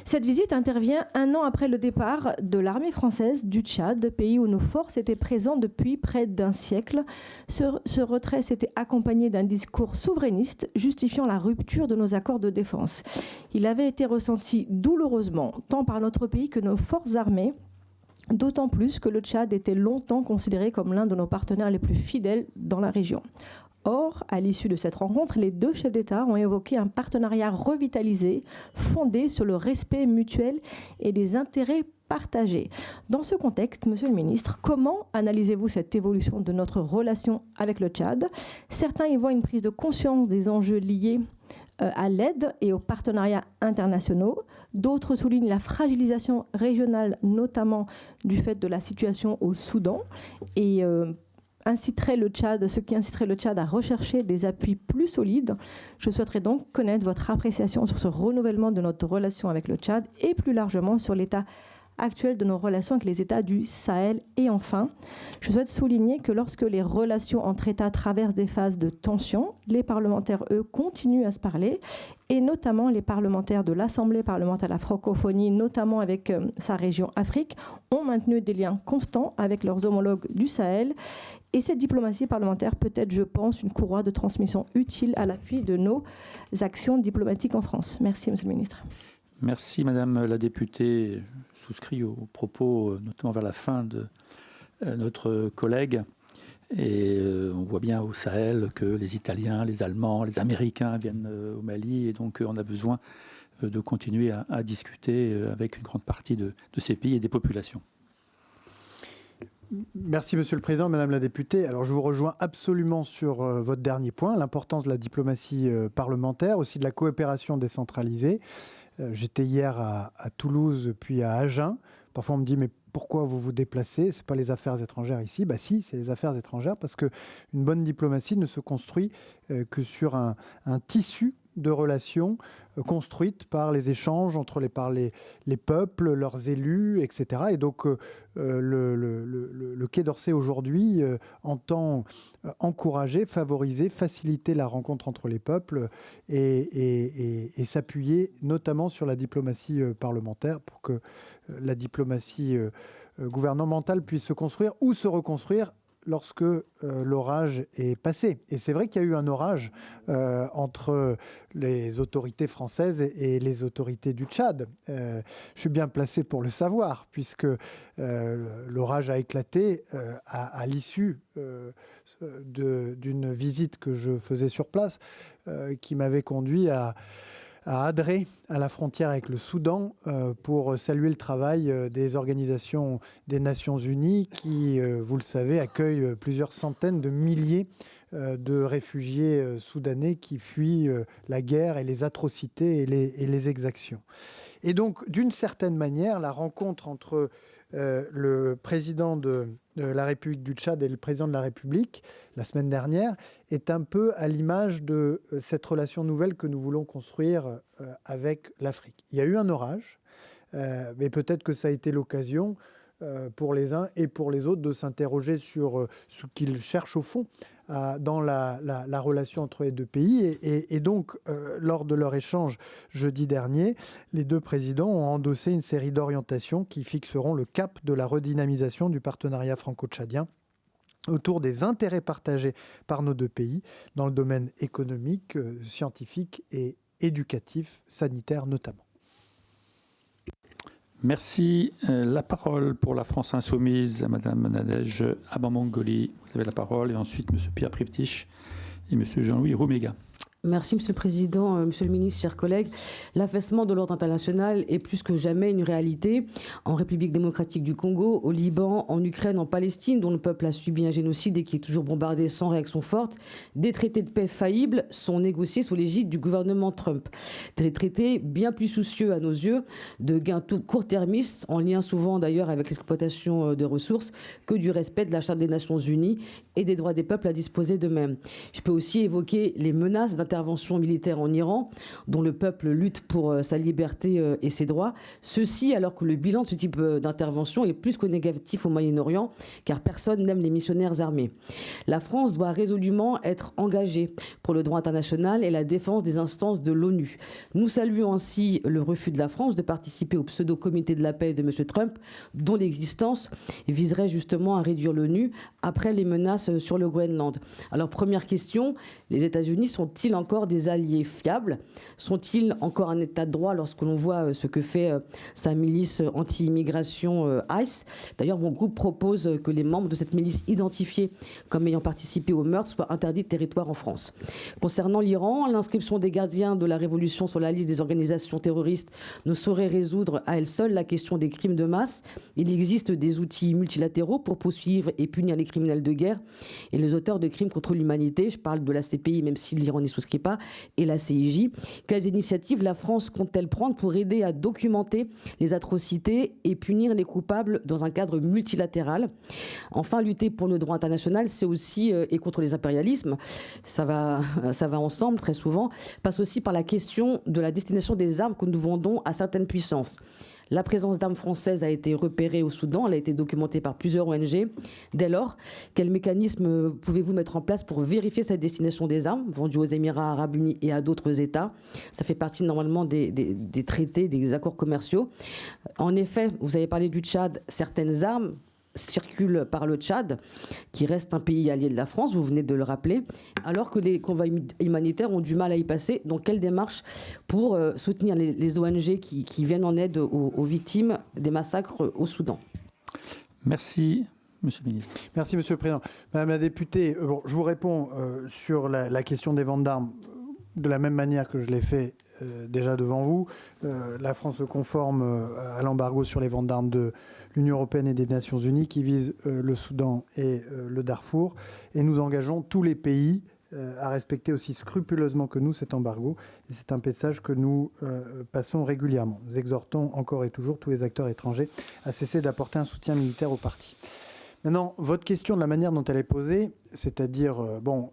Cette visite intervient un an après le départ de l'armée française du Tchad, pays où nos forces étaient présentes depuis près d'un siècle. Ce retrait s'était accompagné d'un discours souverainiste justifiant la rupture de nos accords de défense. Il avait été ressenti douloureusement, tant par notre pays que nos forces armées, d'autant plus que le Tchad était longtemps considéré comme l'un de nos partenaires les plus fidèles dans la région. Or, à l'issue de cette rencontre, les deux chefs d'État ont évoqué un partenariat revitalisé, fondé sur le respect mutuel et des intérêts partagés. Dans ce contexte, Monsieur le Ministre, comment analysez-vous cette évolution de notre relation avec le Tchad ? Certains y voient une prise de conscience des enjeux liés à l'aide et aux partenariats internationaux. D'autres soulignent la fragilisation régionale, notamment du fait de la situation au Soudan, et ce qui inciterait le Tchad à rechercher des appuis plus solides. Je souhaiterais donc connaître votre appréciation sur ce renouvellement de notre relation avec le Tchad et plus largement sur l'état actuel de nos relations avec les États du Sahel. Et enfin, je souhaite souligner que lorsque les relations entre États traversent des phases de tension, les parlementaires, eux, continuent à se parler, et notamment les parlementaires de l'Assemblée parlementaire de la francophonie, notamment avec sa région Afrique, ont maintenu des liens constants avec leurs homologues du Sahel. Et cette diplomatie parlementaire peut être, je pense, une courroie de transmission utile à l'appui de nos actions diplomatiques en France. Merci, Monsieur le Ministre. Merci, Madame la députée. Je souscris aux propos, notamment vers la fin de notre collègue. Et on voit bien au Sahel que les Italiens, les Allemands, les Américains viennent au Mali. Et donc, on a besoin de continuer à discuter avec une grande partie de ces pays et des populations. Merci Monsieur le Président, Madame la députée. Alors je vous rejoins absolument sur votre dernier point, l'importance de la diplomatie parlementaire, aussi de la coopération décentralisée. J'étais hier à Toulouse, puis à Agen. Parfois on me dit mais pourquoi vous vous déplacez ? C'est pas les affaires étrangères ici. Bah si, c'est les affaires étrangères parce que une bonne diplomatie ne se construit que sur un tissu de relations construites par les échanges entre les peuples, leurs élus, etc. Et donc le Quai d'Orsay aujourd'hui entend encourager, favoriser, faciliter la rencontre entre les peuples et s'appuyer notamment sur la diplomatie parlementaire pour que la diplomatie gouvernementale puisse se construire ou se reconstruire lorsque l'orage est passé. Et c'est vrai qu'il y a eu un orage entre les autorités françaises et les autorités du Tchad. Je suis bien placé pour le savoir, puisque l'orage a éclaté à l'issue d'une visite que je faisais sur place, qui m'avait conduit à Adré, à la frontière avec le Soudan, pour saluer le travail des organisations des Nations Unies qui, vous le savez, accueillent plusieurs centaines de milliers de réfugiés soudanais qui fuient la guerre et les atrocités et les exactions. Et donc, d'une certaine manière, la rencontre entre le président de la République du Tchad et le président de la République, la semaine dernière, est un peu à l'image de cette relation nouvelle que nous voulons construire avec l'Afrique. Il y a eu un orage, mais peut-être que ça a été l'occasion pour les uns et pour les autres de s'interroger sur ce qu'ils cherchent au fond dans la relation entre les deux pays. Et donc, lors de leur échange jeudi dernier, les deux présidents ont endossé une série d'orientations qui fixeront le cap de la redynamisation du partenariat franco-tchadien autour des intérêts partagés par nos deux pays dans le domaine économique, scientifique et éducatif, sanitaire notamment. Merci. La parole pour la France Insoumise à Madame Nadège Abamangoli. Vous avez la parole. Et ensuite, Monsieur Pierre Priptich et Monsieur Jean-Louis Rouméga. Merci Monsieur le Président, Monsieur le Ministre, chers collègues. L'affaissement de l'ordre international est plus que jamais une réalité en République démocratique du Congo, au Liban, en Ukraine, en Palestine, dont le peuple a subi un génocide et qui est toujours bombardé sans réaction forte. Des traités de paix faillibles sont négociés sous l'égide du gouvernement Trump. Des traités bien plus soucieux à nos yeux de gains court-termistes, en lien souvent d'ailleurs avec l'exploitation de ressources, que du respect de la Charte des Nations Unies et des droits des peuples à disposer d'eux-mêmes. Je peux aussi évoquer les menaces d'intervention militaire en Iran, dont le peuple lutte pour sa liberté et ses droits. Ceci alors que le bilan de ce type d'intervention est plus que négatif au Moyen-Orient, car personne n'aime les missionnaires armés. La France doit résolument être engagée pour le droit international et la défense des instances de l'ONU. Nous saluons ainsi le refus de la France de participer au pseudo-comité de la paix de M. Trump, dont l'existence viserait justement à réduire l'ONU après les menaces sur le Groenland. Alors, première question, les États-Unis sont-ils encore des alliés fiables? Sont-ils encore un État de droit lorsque l'on voit ce que fait sa milice anti-immigration ICE? D'ailleurs, mon groupe propose que les membres de cette milice identifiés comme ayant participé au meurtre soient interdits de territoire en France. Concernant l'Iran, l'inscription des gardiens de la révolution sur la liste des organisations terroristes ne saurait résoudre à elle seule la question des crimes de masse. Il existe des outils multilatéraux pour poursuivre et punir les criminels de guerre et les auteurs de crimes contre l'humanité. Je parle de la CPI, même si l'Iran n'y souscrit pas, et la CIJ. Quelles initiatives la France compte-t-elle prendre pour aider à documenter les atrocités et punir les coupables dans un cadre multilatéral? Enfin, lutter pour le droit international, c'est aussi, et contre les impérialismes, ça va ensemble très souvent, passe aussi par la question de la destination des armes que nous vendons à certaines puissances. La présence d'armes françaises a été repérée au Soudan, elle a été documentée par plusieurs ONG. Dès lors, quel mécanisme pouvez-vous mettre en place pour vérifier cette destination des armes vendues aux Émirats arabes unis et à d'autres États? Ça fait partie normalement des traités, des accords commerciaux. En effet, vous avez parlé du Tchad, certaines armes circulent par le Tchad, qui reste un pays allié de la France, vous venez de le rappeler, alors que les convois humanitaires ont du mal à y passer. Donc, quelle démarche pour soutenir les ONG qui viennent en aide aux victimes des massacres au Soudan? Merci, Monsieur le ministre. Merci, Monsieur le Président. Madame la députée, je vous réponds sur la question des ventes d'armes de la même manière que je l'ai fait déjà devant vous. La France se conforme à l'embargo sur les ventes d'armes de l'Union européenne et des Nations unies qui vise le Soudan et le Darfour. Et nous engageons tous les pays à respecter aussi scrupuleusement que nous cet embargo. Et c'est un message que nous passons régulièrement. Nous exhortons encore et toujours tous les acteurs étrangers à cesser d'apporter un soutien militaire au parti. Maintenant, votre question de la manière dont elle est posée, c'est-à-dire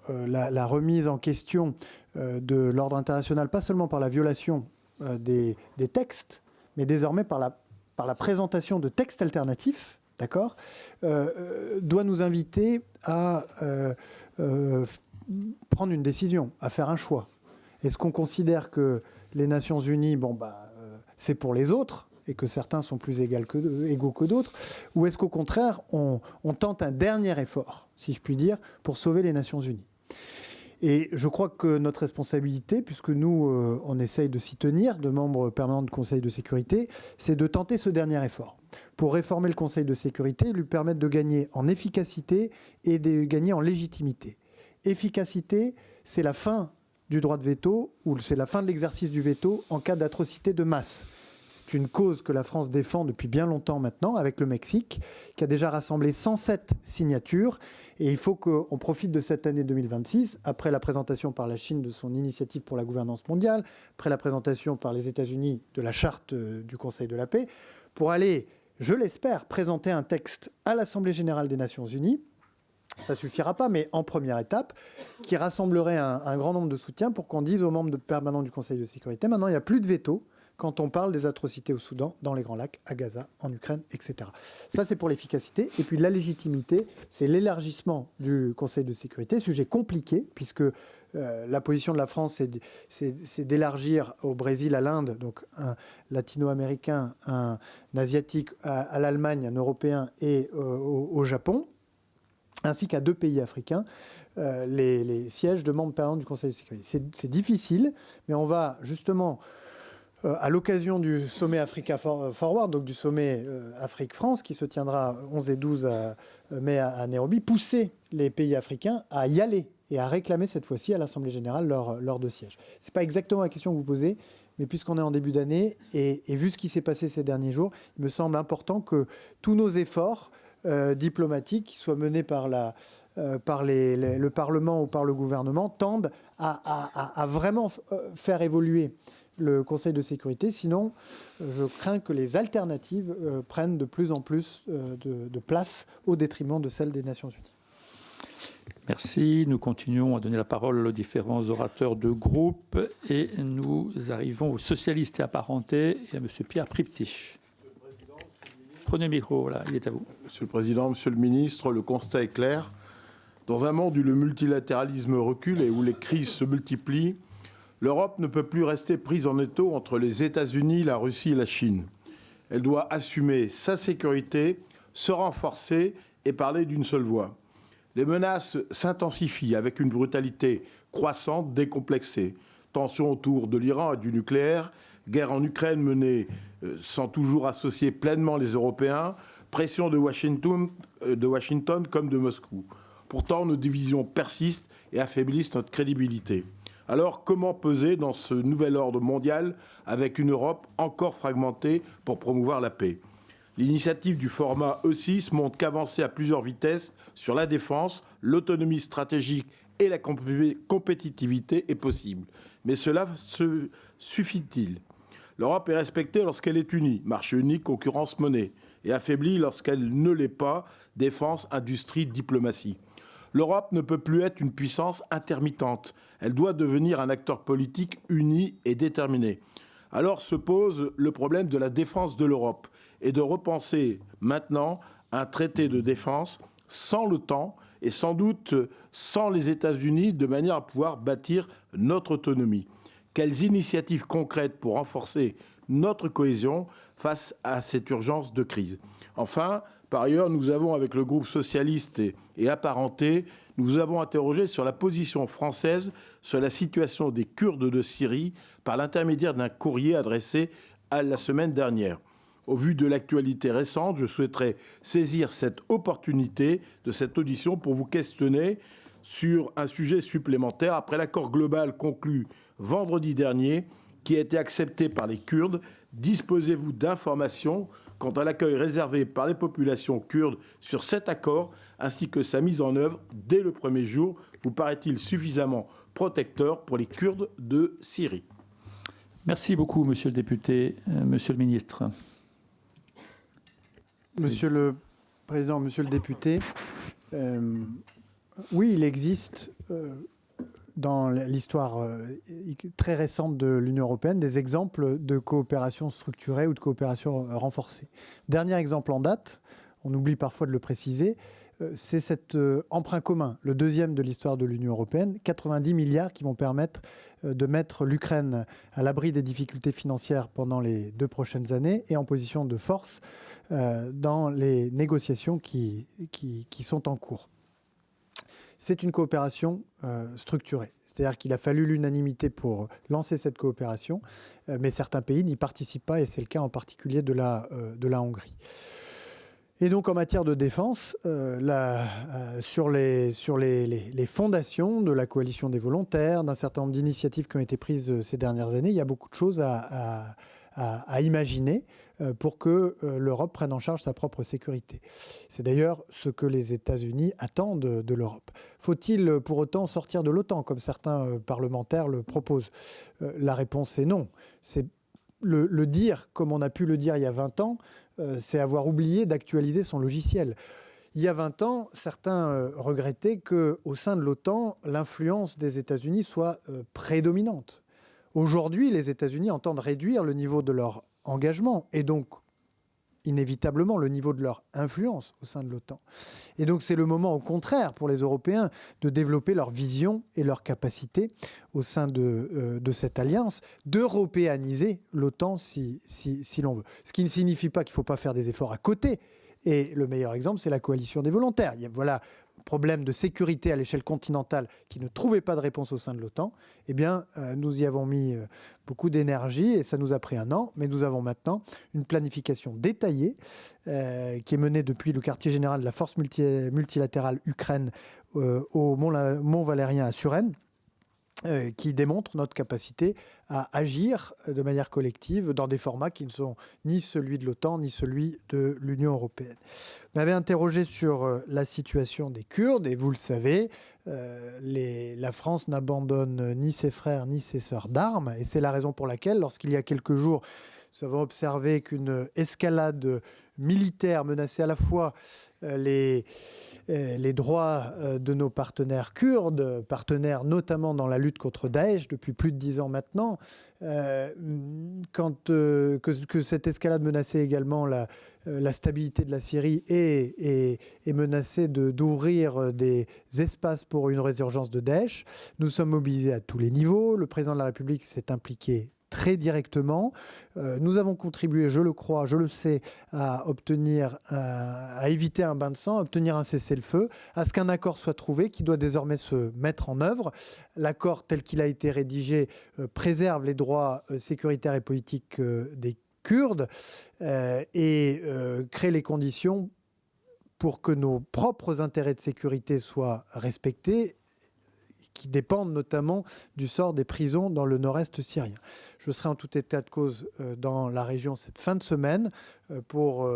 la remise en question de l'ordre international, pas seulement par la violation des textes, mais désormais par la présentation de textes alternatifs, d'accord, doit nous inviter à prendre une décision, à faire un choix. Est-ce qu'on considère que les Nations Unies, c'est pour les autres, et que certains sont plus égaux que d'autres, ou est-ce qu'au contraire, on tente un dernier effort, si je puis dire, pour sauver les Nations Unies? Et je crois que notre responsabilité, puisque nous, on essaye de s'y tenir, de membres permanents du Conseil de sécurité, c'est de tenter ce dernier effort pour réformer le Conseil de sécurité, lui permettre de gagner en efficacité et de gagner en légitimité. Efficacité, c'est la fin du droit de veto, ou c'est la fin de l'exercice du veto en cas d'atrocité de masse. C'est une cause que la France défend depuis bien longtemps maintenant avec le Mexique, qui a déjà rassemblé 107 signatures. Et il faut qu'on profite de cette année 2026, après la présentation par la Chine de son initiative pour la gouvernance mondiale, après la présentation par les États-Unis de la charte du Conseil de la paix, pour aller, je l'espère, présenter un texte à l'Assemblée générale des Nations unies. Ça ne suffira pas, mais en première étape, qui rassemblerait un grand nombre de soutiens pour qu'on dise aux membres permanents du Conseil de sécurité, maintenant il n'y a plus de veto quand on parle des atrocités au Soudan, dans les Grands Lacs, à Gaza, en Ukraine, etc. Ça, c'est pour l'efficacité. Et puis la légitimité, c'est l'élargissement du Conseil de sécurité, sujet compliqué, puisque la position de la France, c'est d'élargir au Brésil, à l'Inde, donc un latino-américain, un asiatique, à l'Allemagne, un européen et au Japon, ainsi qu'à 2 pays africains, les sièges de membres permanents du Conseil de sécurité. C'est difficile, mais on va justement... à l'occasion du sommet Africa Forward, donc du sommet Afrique-France, qui se tiendra 11 et 12 mai à Nairobi, pousser les pays africains à y aller et à réclamer cette fois-ci à l'Assemblée générale leur 2 sièges. Ce n'est pas exactement la question que vous posez, mais puisqu'on est en début d'année, et vu ce qui s'est passé ces derniers jours, il me semble important que tous nos efforts diplomatiques, qui soient menés par le Parlement ou par le gouvernement, tendent à vraiment faire évoluer le Conseil de sécurité. Sinon, je crains que les alternatives prennent de plus en plus de place au détriment de celles des Nations Unies. Merci. Nous continuons à donner la parole aux différents orateurs de groupe et nous arrivons aux socialistes et apparentés et à M. Pierre Priptich. Prenez le micro, là, il est à vous. Monsieur le Président, Monsieur le Ministre, le constat est clair. Dans un monde où le multilatéralisme recule et où les crises se multiplient, l'Europe ne peut plus rester prise en étau entre les États-Unis, la Russie et la Chine. Elle doit assumer sa sécurité, se renforcer et parler d'une seule voix. Les menaces s'intensifient avec une brutalité croissante, décomplexée. Tensions autour de l'Iran et du nucléaire, guerre en Ukraine menée sans toujours associer pleinement les Européens, pression de Washington comme de Moscou. Pourtant, nos divisions persistent et affaiblissent notre crédibilité. Alors, comment peser dans ce nouvel ordre mondial avec une Europe encore fragmentée pour promouvoir la paix ? L'initiative du format E6 montre qu'avancer à plusieurs vitesses sur la défense, l'autonomie stratégique et la compétitivité est possible. Mais cela suffit-il ? L'Europe est respectée lorsqu'elle est unie, marché unique, concurrence, monnaie, et affaiblie lorsqu'elle ne l'est pas, défense, industrie, diplomatie. L'Europe ne peut plus être une puissance intermittente. Elle doit devenir un acteur politique uni et déterminé. Alors se pose le problème de la défense de l'Europe et de repenser maintenant un traité de défense sans l'OTAN et sans doute sans les États-Unis de manière à pouvoir bâtir notre autonomie. Quelles initiatives concrètes pour renforcer notre cohésion face à cette urgence de crise ? Enfin, par ailleurs, nous avons, avec le groupe socialiste et apparenté, nous avons interrogé sur la position française sur la situation des Kurdes de Syrie par l'intermédiaire d'un courrier adressé à la semaine dernière. Au vu de l'actualité récente, je souhaiterais saisir cette opportunité de cette audition pour vous questionner sur un sujet supplémentaire. Après l'accord global conclu vendredi dernier, qui a été accepté par les Kurdes, disposez-vous d'informations quant à l'accueil réservé par les populations kurdes sur cet accord, ainsi que sa mise en œuvre dès le premier jour, vous paraît-il suffisamment protecteur pour les Kurdes de Syrie ? Merci beaucoup, Monsieur le député. Monsieur le ministre. Monsieur le Président, Monsieur le député, oui, il existe dans l'histoire très récente de l'Union européenne des exemples de coopération structurée ou de coopération renforcée. Dernier exemple en date, on oublie parfois de le préciser, c'est cet emprunt commun, le deuxième de l'histoire de l'Union européenne, 90 milliards qui vont permettre de mettre l'Ukraine à l'abri des difficultés financières pendant les 2 prochaines années et en position de force dans les négociations qui sont en cours. C'est une coopération structurée. C'est-à-dire qu'il a fallu l'unanimité pour lancer cette coopération, mais certains pays n'y participent pas, et c'est le cas en particulier de la Hongrie. Et donc en matière de défense, sur les fondations de la coalition des volontaires, d'un certain nombre d'initiatives qui ont été prises ces dernières années, il y a beaucoup de choses à imaginer pour que l'Europe prenne en charge sa propre sécurité. C'est d'ailleurs ce que les États-Unis attendent de l'Europe. Faut-il pour autant sortir de l'OTAN, comme certains parlementaires le proposent ? La réponse est non. C'est le dire, comme on a pu le dire il y a 20 ans, c'est avoir oublié d'actualiser son logiciel. Il y a 20 ans, certains regrettaient qu'au sein de l'OTAN, l'influence des États-Unis soit prédominante. Aujourd'hui, les États-Unis entendent réduire le niveau de leur engagement et donc inévitablement le niveau de leur influence au sein de l'OTAN. Et donc c'est le moment au contraire pour les Européens de développer leur vision et leur capacité au sein de cette alliance, d'européaniser l'OTAN si l'on veut. Ce qui ne signifie pas qu'il ne faut pas faire des efforts à côté. Et le meilleur exemple, c'est la coalition des volontaires. Il y a, voilà, problème de sécurité à l'échelle continentale qui ne trouvait pas de réponse au sein de l'OTAN, eh bien, nous y avons mis beaucoup d'énergie et ça nous a pris 1 an, mais nous avons maintenant une planification détaillée qui est menée depuis le quartier général de la force multilatérale Ukraine au Mont Valérien à Suresnes, qui démontre notre capacité à agir de manière collective dans des formats qui ne sont ni celui de l'OTAN ni celui de l'Union européenne. Vous m'avez interrogé sur la situation des Kurdes et vous le savez, la France n'abandonne ni ses frères ni ses sœurs d'armes et c'est la raison pour laquelle, lorsqu'il y a quelques jours, Nous avons observé qu'une escalade militaire menaçait à la fois les droits de nos partenaires kurdes, partenaires notamment dans la lutte contre Daesh depuis plus de 10 ans maintenant, que cette escalade menaçait également la stabilité de la Syrie et menaçait d'ouvrir des espaces pour une résurgence de Daesh. Nous sommes mobilisés à tous les niveaux. Le président de la République s'est impliqué très directement. Nous avons contribué, je le crois, je le sais, à éviter un bain de sang, à obtenir un cessez-le-feu, à ce qu'un accord soit trouvé qui doit désormais se mettre en œuvre. L'accord tel qu'il a été rédigé préserve les droits sécuritaires et politiques des Kurdes et crée les conditions pour que nos propres intérêts de sécurité soient respectés, qui dépendent notamment du sort des prisons dans le nord-est syrien. Je serai en tout état de cause dans la région cette fin de semaine pour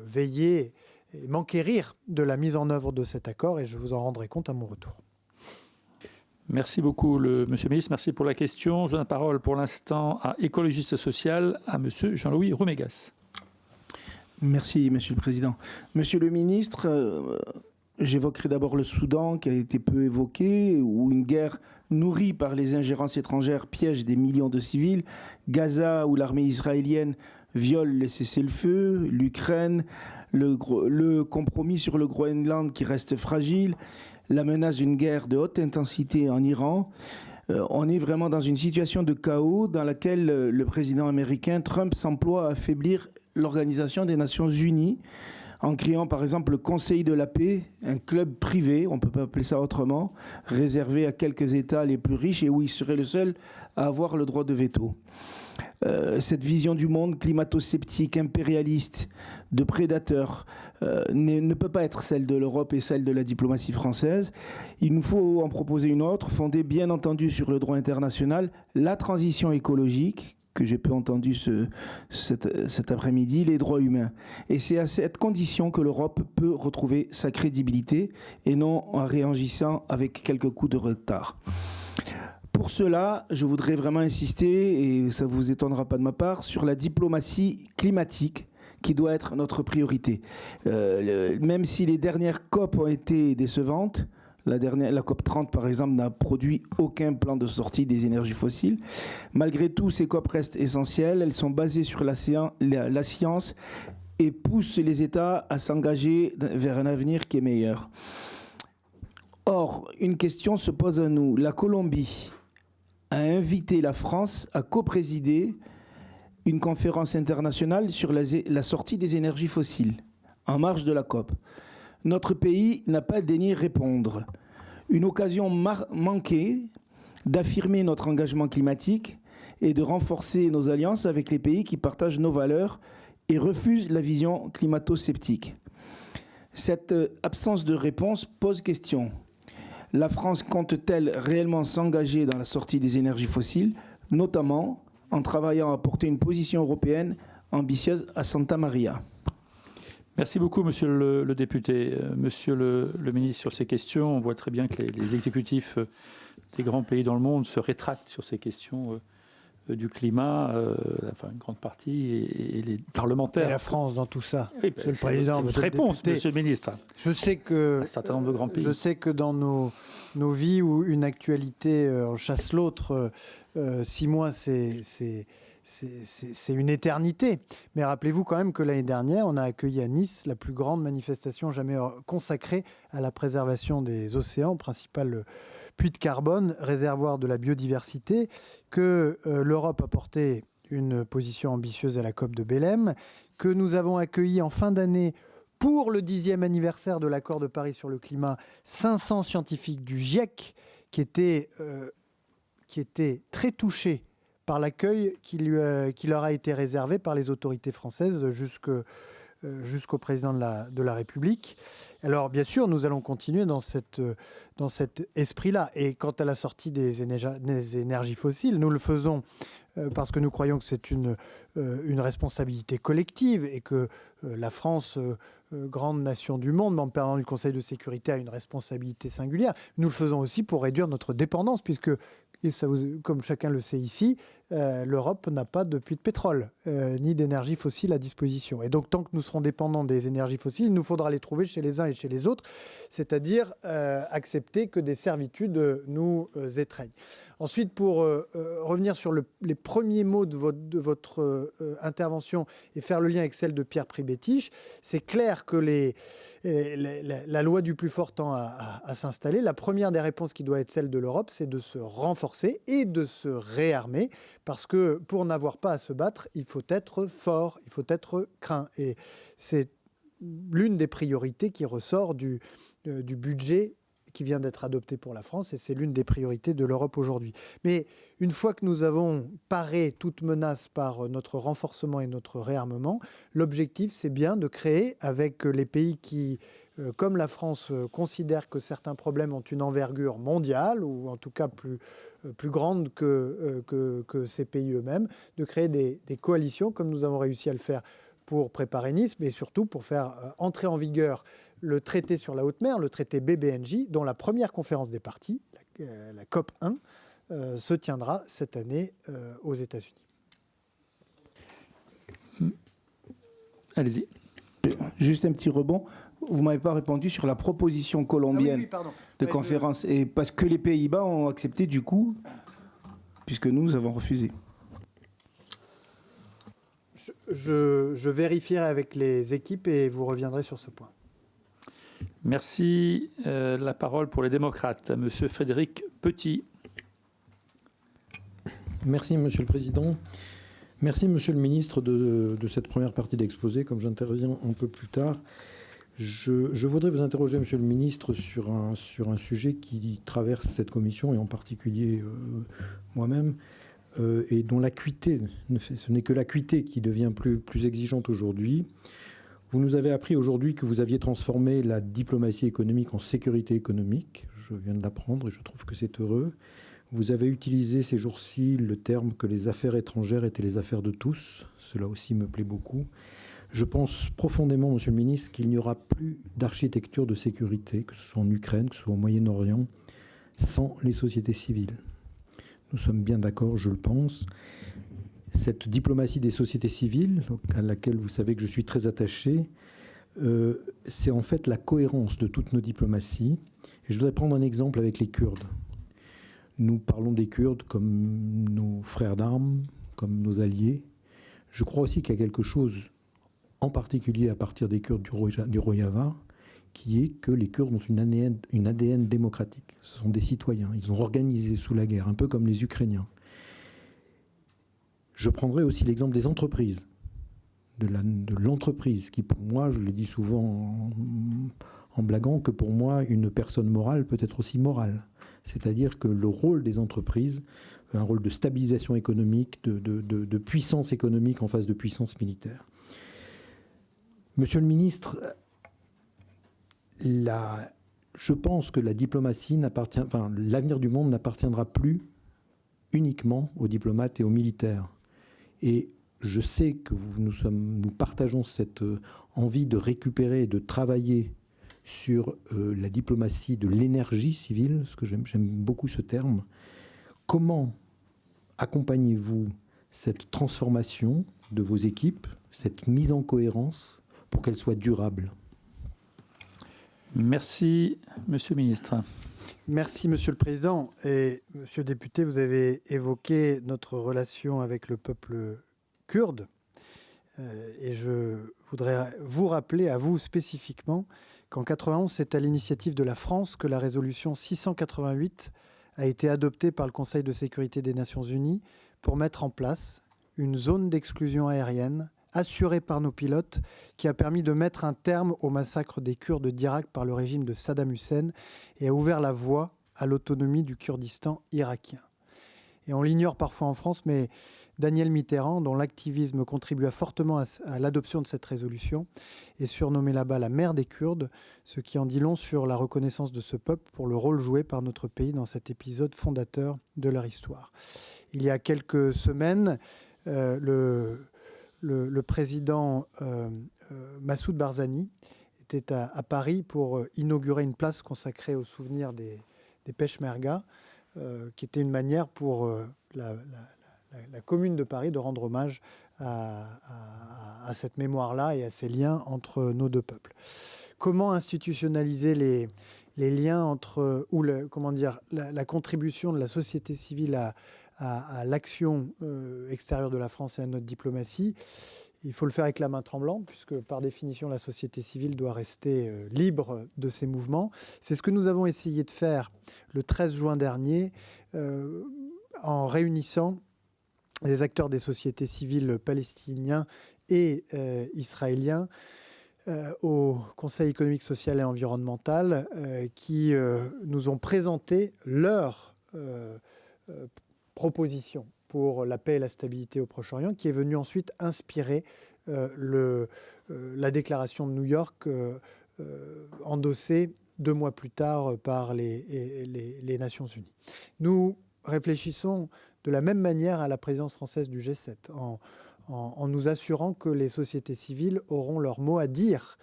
veiller et m'enquérir de la mise en œuvre de cet accord et je vous en rendrai compte à mon retour. Merci beaucoup, Monsieur le ministre. Merci pour la question. Je donne la parole pour l'instant à Écologiste Social, à Monsieur Jean-Louis Roumégas. Merci, Monsieur le Président. Monsieur le ministre, j'évoquerai d'abord le Soudan qui a été peu évoqué, où une guerre nourrie par les ingérences étrangères piège des millions de civils. Gaza, où l'armée israélienne viole les cessez-le-feu. L'Ukraine, le compromis sur le Groenland qui reste fragile. La menace d'une guerre de haute intensité en Iran. On est vraiment dans une situation de chaos dans laquelle le président américain Trump s'emploie à affaiblir l'Organisation des Nations Unies, en créant par exemple le Conseil de la paix, un club privé, on ne peut pas appeler ça autrement, réservé à quelques États les plus riches et où il serait le seul à avoir le droit de veto. Cette vision du monde climato-sceptique, impérialiste, de prédateur, ne peut pas être celle de l'Europe et celle de la diplomatie française. Il nous faut en proposer une autre, fondée bien entendu sur le droit international, la transition écologique, que j'ai peu entendu cet après-midi, les droits humains. Et c'est à cette condition que l'Europe peut retrouver sa crédibilité et non en réagissant avec quelques coups de retard. Pour cela, je voudrais vraiment insister, et ça ne vous étonnera pas de ma part, sur la diplomatie climatique qui doit être notre priorité. Même si les dernières COP ont été décevantes, la COP 30, par exemple, n'a produit aucun plan de sortie des énergies fossiles. Malgré tout, ces COP restent essentielles. Elles sont basées sur la science et poussent les États à s'engager vers un avenir qui est meilleur. Or, une question se pose à nous. La Colombie a invité la France à coprésider une conférence internationale sur la sortie des énergies fossiles, en marge de la COP. Notre pays n'a pas daigné répondre. Une occasion manquée d'affirmer notre engagement climatique et de renforcer nos alliances avec les pays qui partagent nos valeurs et refusent la vision climato-sceptique. Cette absence de réponse pose question. La France compte-t-elle réellement s'engager dans la sortie des énergies fossiles, notamment en travaillant à porter une position européenne ambitieuse à Santa Maria ? Merci beaucoup, monsieur le député. Monsieur le ministre, sur ces questions, on voit très bien que les exécutifs des grands pays dans le monde se rétractent sur ces questions du climat, enfin une grande partie, et les parlementaires. Et la France dans tout ça. Oui, Monsieur le Président, c'est votre réponse, monsieur le ministre. Je sais que un certain nombre de grands pays. Je sais que dans nos vies où une actualité en chasse l'autre, 6 mois, c'est une éternité. Mais rappelez-vous quand même que l'année dernière, on a accueilli à Nice la plus grande manifestation jamais consacrée à la préservation des océans, principal puits de carbone, réservoir de la biodiversité, que l'Europe a porté une position ambitieuse à la COP de Belém, que nous avons accueilli en fin d'année pour le 10e anniversaire de l'accord de Paris sur le climat, 500 scientifiques du GIEC qui étaient très touchés par l'accueil qui leur a été réservé par les autorités françaises jusqu'au président de la République. Alors bien sûr, nous allons continuer dans cet esprit-là. Et quant à la sortie des énergies fossiles, nous le faisons parce que nous croyons que c'est une responsabilité collective et que la France, grande nation du monde, membre permanent du Conseil de sécurité, a une responsabilité singulière. Nous le faisons aussi pour réduire notre dépendance, puisque, comme chacun le sait ici, l'Europe n'a pas de puits de pétrole, ni d'énergie fossile à disposition. Et donc, tant que nous serons dépendants des énergies fossiles, il nous faudra les trouver chez les uns et chez les autres, c'est-à-dire accepter que des servitudes nous étreignent. Ensuite, pour revenir sur les premiers mots de votre intervention et faire le lien avec celle de Pierre Pribetich, c'est clair que la loi du plus fort tend à s'installer. La première des réponses qui doit être celle de l'Europe, c'est de se renforcer et de se réarmer, parce que pour n'avoir pas à se battre, il faut être fort, il faut être craint. Et c'est l'une des priorités qui ressort du budget qui vient d'être adopté pour la France, et c'est l'une des priorités de l'Europe aujourd'hui. Mais une fois que nous avons paré toute menace par notre renforcement et notre réarmement, l'objectif, c'est bien de créer, avec les pays qui, comme la France, considèrent que certains problèmes ont une envergure mondiale, ou en tout cas plus grande que ces pays eux-mêmes, de créer des coalitions, comme nous avons réussi à le faire pour préparer Nice, mais surtout pour faire entrer en vigueur le traité sur la haute mer, le traité BBNJ, dont la première conférence des parties, la COP 1, se tiendra cette année aux États-Unis. Allez-y. Juste un petit rebond. Vous ne m'avez pas répondu sur la proposition colombienne de conférence. Et parce que les Pays-Bas ont accepté du coup, puisque nous avons refusé. Je vérifierai avec les équipes et vous reviendrez sur ce point. Merci. La parole pour les démocrates, à Monsieur Frédéric Petit. Merci, Monsieur le Président. Merci, Monsieur le Ministre, de cette première partie d'exposé. Comme j'interviens un peu plus tard, je voudrais vous interroger, Monsieur le Ministre, sur un sujet qui traverse cette commission, et en particulier moi-même, et dont l'acuité, ce n'est que l'acuité qui devient plus exigeante aujourd'hui. Vous nous avez appris aujourd'hui que vous aviez transformé la diplomatie économique en sécurité économique. Je viens de l'apprendre et je trouve que c'est heureux. Vous avez utilisé ces jours-ci le terme que les affaires étrangères étaient les affaires de tous. Cela aussi me plaît beaucoup. Je pense profondément, Monsieur le Ministre, qu'il n'y aura plus d'architecture de sécurité, que ce soit en Ukraine, que ce soit au Moyen-Orient, sans les sociétés civiles. Nous sommes bien d'accord, je le pense. Cette diplomatie des sociétés civiles, à laquelle vous savez que je suis très attaché, c'est en fait la cohérence de toutes nos diplomaties. Et je voudrais prendre un exemple avec les Kurdes. Nous parlons des Kurdes comme nos frères d'armes, comme nos alliés. Je crois aussi qu'il y a quelque chose, en particulier à partir des Kurdes du Rojava, qui est que les Kurdes ont une ADN démocratique. Ce sont des citoyens. Ils ont organisé sous la guerre, un peu comme les Ukrainiens. Je prendrai aussi l'exemple des entreprises, de l'entreprise, qui pour moi, je le dis souvent en blaguant, que pour moi, une personne morale peut être aussi morale. C'est-à-dire que le rôle des entreprises, un rôle de stabilisation économique, de puissance économique en face de puissance militaire. Monsieur le ministre, je pense que la diplomatie l'avenir du monde n'appartiendra plus uniquement aux diplomates et aux militaires. Et je sais que nous partageons cette envie de récupérer et de travailler sur la diplomatie de l'énergie civile, parce que j'aime beaucoup ce terme. Comment accompagnez-vous cette transformation de vos équipes, cette mise en cohérence pour qu'elle soit durable ? Merci, Monsieur le Ministre. Merci, Monsieur le Président. Et Monsieur le député, vous avez évoqué notre relation avec le peuple kurde. Et je voudrais vous rappeler, à vous spécifiquement, qu'en 91, c'est à l'initiative de la France que la résolution 688 a été adoptée par le Conseil de sécurité des Nations Unies pour mettre en place une zone d'exclusion aérienne assurée par nos pilotes, qui a permis de mettre un terme au massacre des Kurdes d'Irak par le régime de Saddam Hussein et a ouvert la voie à l'autonomie du Kurdistan irakien. Et on l'ignore parfois en France, mais Daniel Mitterrand, dont l'activisme contribua fortement à l'adoption de cette résolution, est surnommé là-bas la mère des Kurdes, ce qui en dit long sur la reconnaissance de ce peuple pour le rôle joué par notre pays dans cet épisode fondateur de leur histoire. Il y a quelques semaines, le président Massoud Barzani était à Paris pour inaugurer une place consacrée au souvenir des Peshmerga, qui était une manière pour la Commune de Paris de rendre hommage à cette mémoire-là et à ces liens entre nos deux peuples. Comment institutionnaliser les liens entre, ou la contribution de la société civile à l'action extérieure de la France et à notre diplomatie? Il faut le faire avec la main tremblante, puisque par définition, la société civile doit rester libre de ses mouvements. C'est ce que nous avons essayé de faire le 13 juin dernier, en réunissant les acteurs des sociétés civiles palestiniens et israéliens au Conseil économique, social et environnemental, qui nous ont présenté leurs propositions pour la paix et la stabilité au Proche-Orient, qui est venu ensuite inspirer la déclaration de New York endossée 2 mois plus tard par les Nations Unies. Nous réfléchissons de la même manière à la présidence française du G7, en nous assurant que les sociétés civiles auront leur mot à dire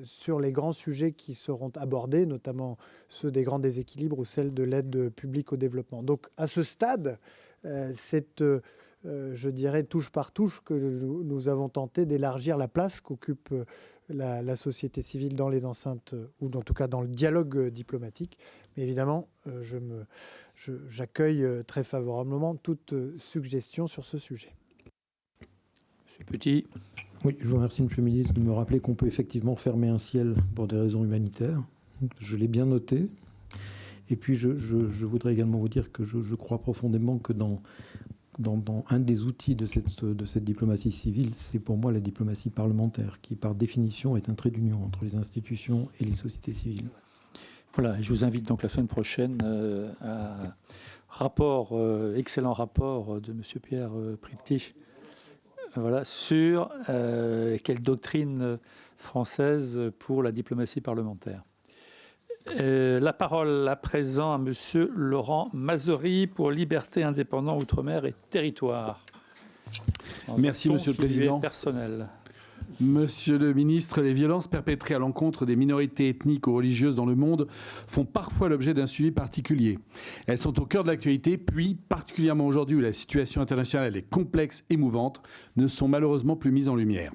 sur les grands sujets qui seront abordés, notamment ceux des grands déséquilibres ou celles de l'aide publique au développement. Donc à ce stade, c'est, je dirais, touche par touche que nous avons tenté d'élargir la place qu'occupe la société civile dans les enceintes, ou en tout cas dans le dialogue diplomatique. Mais évidemment, j'accueille très favorablement toute suggestion sur ce sujet. Monsieur Petit. Oui, je vous remercie, Monsieur le Ministre, de me rappeler qu'on peut effectivement fermer un ciel pour des raisons humanitaires. Je l'ai bien noté. Et puis, je voudrais également vous dire que je crois profondément que dans un des outils de cette diplomatie civile, c'est pour moi la diplomatie parlementaire, qui par définition est un trait d'union entre les institutions et les sociétés civiles. Voilà, et je vous invite donc la semaine prochaine à excellent rapport de M. Pierre Priptich, voilà, sur quelle doctrine française pour la diplomatie parlementaire. La parole à présent à M. Laurent Mazery pour Liberté, Indépendants, Outre-mer et Territoire. Merci, Monsieur le Président. Personnel. Monsieur le ministre, les violences perpétrées à l'encontre des minorités ethniques ou religieuses dans le monde font parfois l'objet d'un suivi particulier. Elles sont au cœur de l'actualité, puis, particulièrement aujourd'hui où la situation internationale est complexe et mouvante, ne sont malheureusement plus mises en lumière.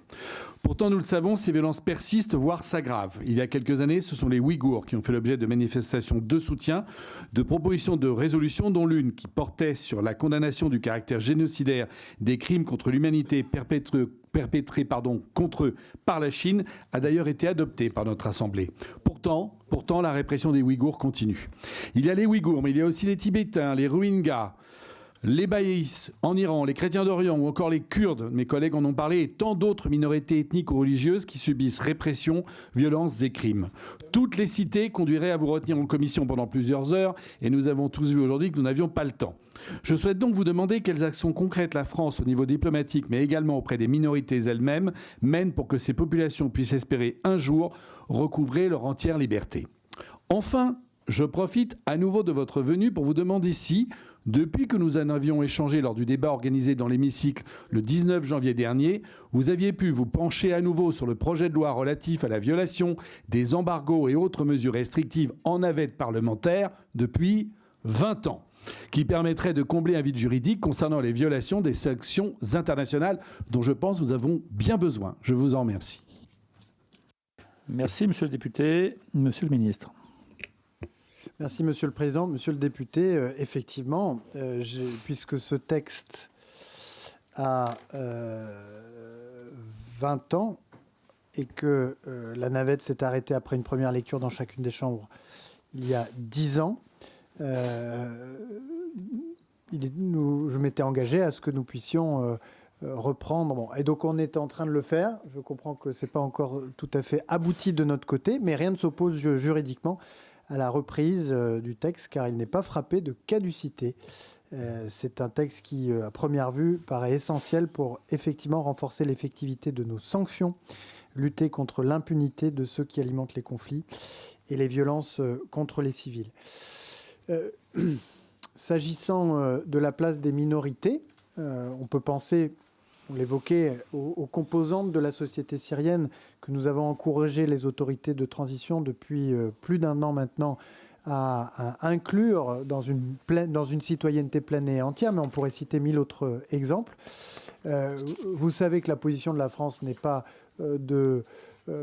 Pourtant, nous le savons, ces violences persistent, voire s'aggravent. Il y a quelques années, ce sont les Ouïghours qui ont fait l'objet de manifestations de soutien, de propositions de résolution, dont l'une qui portait sur la condamnation du caractère génocidaire des crimes contre l'humanité perpétrés contre eux par la Chine, a d'ailleurs été adoptée par notre Assemblée. Pourtant, la répression des Ouïghours continue. Il y a les Ouïghours, mais il y a aussi les Tibétains, les Rohingyas, les Baïs en Iran, les chrétiens d'Orient ou encore les Kurdes, mes collègues en ont parlé, et tant d'autres minorités ethniques ou religieuses qui subissent répression, violences et crimes. Toutes les citer conduiraient à vous retenir en commission pendant plusieurs heures, et nous avons tous vu aujourd'hui que nous n'avions pas le temps. Je souhaite donc vous demander quelles actions concrètes la France au niveau diplomatique, mais également auprès des minorités elles-mêmes, mène pour que ces populations puissent espérer un jour recouvrer leur entière liberté. Enfin, je profite à nouveau de votre venue pour vous demander si, depuis que nous en avions échangé lors du débat organisé dans l'hémicycle le 19 janvier dernier, vous aviez pu vous pencher à nouveau sur le projet de loi relatif à la violation des embargos et autres mesures restrictives en navette parlementaire depuis 20 ans, qui permettrait de combler un vide juridique concernant les violations des sanctions internationales dont je pense nous avons bien besoin. Je vous en remercie. Merci, Monsieur le député. Monsieur le ministre. Merci, Monsieur le Président. Monsieur le député, effectivement, puisque ce texte a 20 ans et que la navette s'est arrêtée après une première lecture dans chacune des chambres il y a 10 ans, je m'étais engagé à ce que nous puissions reprendre. Bon, et donc on est en train de le faire. Je comprends que ce n'est pas encore tout à fait abouti de notre côté, mais rien ne s'oppose juridiquement à la reprise du texte, car il n'est pas frappé de caducité. C'est un texte qui, à première vue, paraît essentiel pour effectivement renforcer l'effectivité de nos sanctions, lutter contre l'impunité de ceux qui alimentent les conflits et les violences contre les civils. S'agissant de la place des minorités, on peut penser, on l'évoquait, aux composantes de la société syrienne que nous avons encouragé les autorités de transition depuis plus d'1 an maintenant à inclure dans une citoyenneté pleine et entière, mais on pourrait citer 1000 autres exemples. Vous savez que la position de la France n'est pas de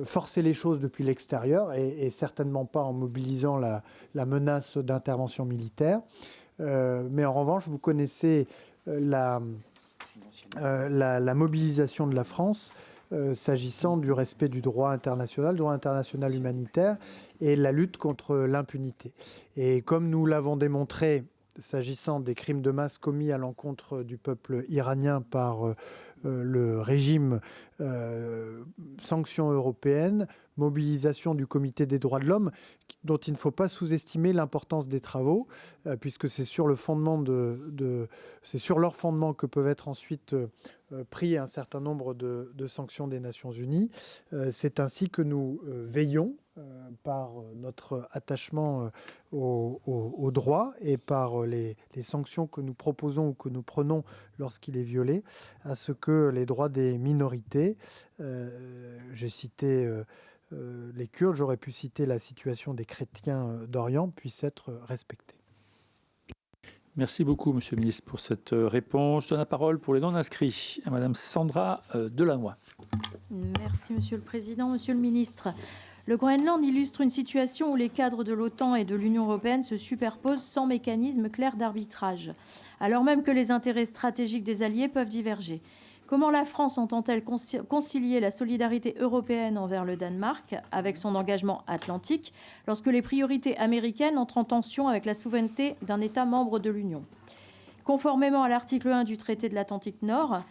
forcer les choses depuis l'extérieur et certainement pas en mobilisant la menace d'intervention militaire. Mais en revanche, vous connaissez la mobilisation de la France s'agissant du respect du droit international humanitaire et la lutte contre l'impunité. Et comme nous l'avons démontré s'agissant des crimes de masse commis à l'encontre du peuple iranien par le régime sanctions européennes, mobilisation du Comité des droits de l'homme, dont il ne faut pas sous-estimer l'importance des travaux, puisque c'est sur le fondement c'est sur leur fondement que peuvent être ensuite pris un certain nombre de sanctions des Nations Unies. C'est ainsi que nous veillons par notre attachement au droit et par les sanctions que nous proposons ou que nous prenons lorsqu'il est violé, à ce que les droits des minorités, j'ai cité les Kurdes, j'aurais pu citer la situation des chrétiens d'Orient, puissent être respectés. Merci beaucoup, Monsieur le ministre, pour cette réponse. Je donne la parole pour les non-inscrits à Madame Sandra Delannoy. Merci, Monsieur le Président. Monsieur le ministre, le Groenland illustre une situation où les cadres de l'OTAN et de l'Union européenne se superposent sans mécanisme clair d'arbitrage, alors même que les intérêts stratégiques des alliés peuvent diverger. Comment la France entend-elle concilier la solidarité européenne envers le Danemark avec son engagement atlantique lorsque les priorités américaines entrent en tension avec la souveraineté d'un État membre de l'Union ? Conformément à l'article 1 du traité de l'Atlantique Nord,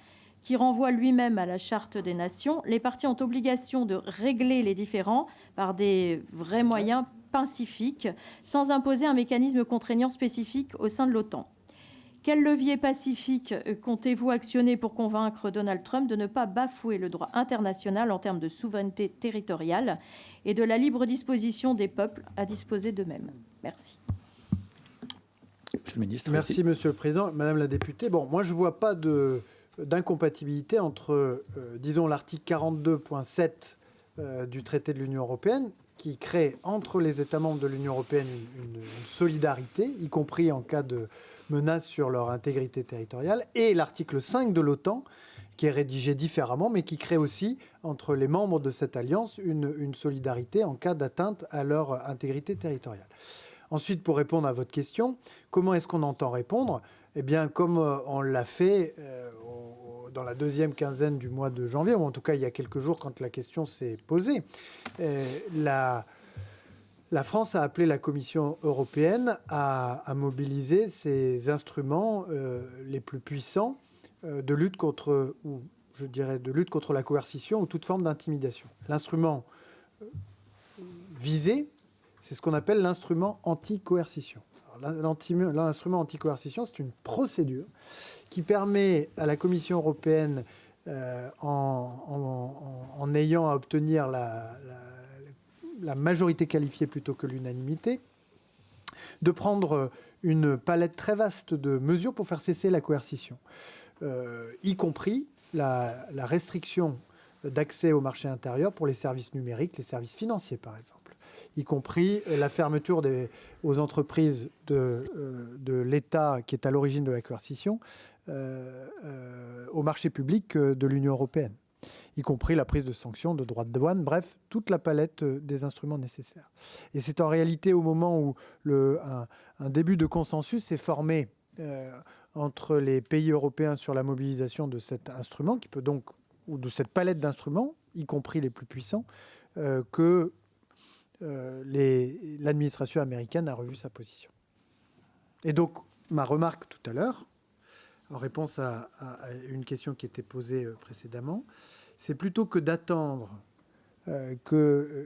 qui renvoie lui-même à la Charte des Nations, les parties ont obligation de régler les différends par des vrais moyens pacifiques, sans imposer un mécanisme contraignant spécifique au sein de l'OTAN. Quel levier pacifique comptez-vous actionner pour convaincre Donald Trump de ne pas bafouer le droit international en termes de souveraineté territoriale et de la libre disposition des peuples à disposer d'eux-mêmes ? Merci. Monsieur le ministre. Merci, Monsieur le Président. Madame la députée, moi je ne vois pas d'incompatibilité entre, disons, l'article 42.7 du traité de l'Union européenne, qui crée entre les États membres de l'Union européenne une solidarité, y compris en cas de menace sur leur intégrité territoriale, et l'article 5 de l'OTAN, qui est rédigé différemment, mais qui crée aussi, entre les membres de cette alliance, une solidarité en cas d'atteinte à leur intégrité territoriale. Ensuite, pour répondre à votre question, comment est-ce qu'on entend répondre ? Eh bien, comme on l'a fait dans la deuxième quinzaine du mois de janvier, ou en tout cas il y a quelques jours quand la question s'est posée, la France a appelé la Commission européenne à mobiliser ses instruments les plus puissants de lutte contre, ou je dirais de lutte contre la coercition ou toute forme d'intimidation. L'instrument visé, c'est ce qu'on appelle l'instrument anti-coercition. L'instrument anti-coercition, c'est une procédure qui permet à la Commission européenne, en ayant à obtenir la majorité qualifiée plutôt que l'unanimité, de prendre une palette très vaste de mesures pour faire cesser la coercition, y compris la restriction d'accès au marché intérieur pour les services numériques, les services financiers par exemple, y compris la fermeture aux entreprises de l'État qui est à l'origine de la coercition au marché public de l'Union européenne, y compris la prise de sanctions, de droits de douane, bref, toute la palette des instruments nécessaires. Et c'est en réalité au moment où un début de consensus est formé entre les pays européens sur la mobilisation de cet instrument, qui peut donc, ou de cette palette d'instruments, y compris les plus puissants, que l'administration américaine a revu sa position. Et donc, ma remarque tout à l'heure, en réponse à une question qui était posée précédemment, c'est plutôt que d'attendre que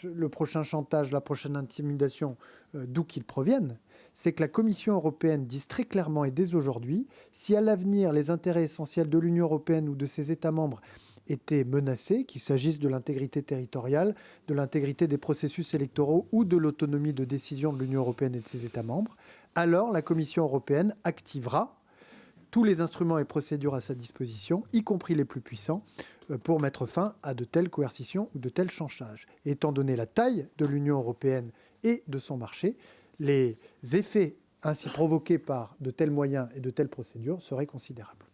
le prochain chantage, la prochaine intimidation, d'où qu'ils proviennent, c'est que la Commission européenne dise très clairement et dès aujourd'hui, si à l'avenir les intérêts essentiels de l'Union européenne ou de ses États membres étaient menacés, qu'il s'agisse de l'intégrité territoriale, de l'intégrité des processus électoraux ou de l'autonomie de décision de l'Union européenne et de ses États membres, alors la Commission européenne activera tous les instruments et procédures à sa disposition, y compris les plus puissants, pour mettre fin à de telles coercitions ou de tels chantages. Et étant donné la taille de l'Union européenne et de son marché, les effets ainsi provoqués par de tels moyens et de telles procédures seraient considérables.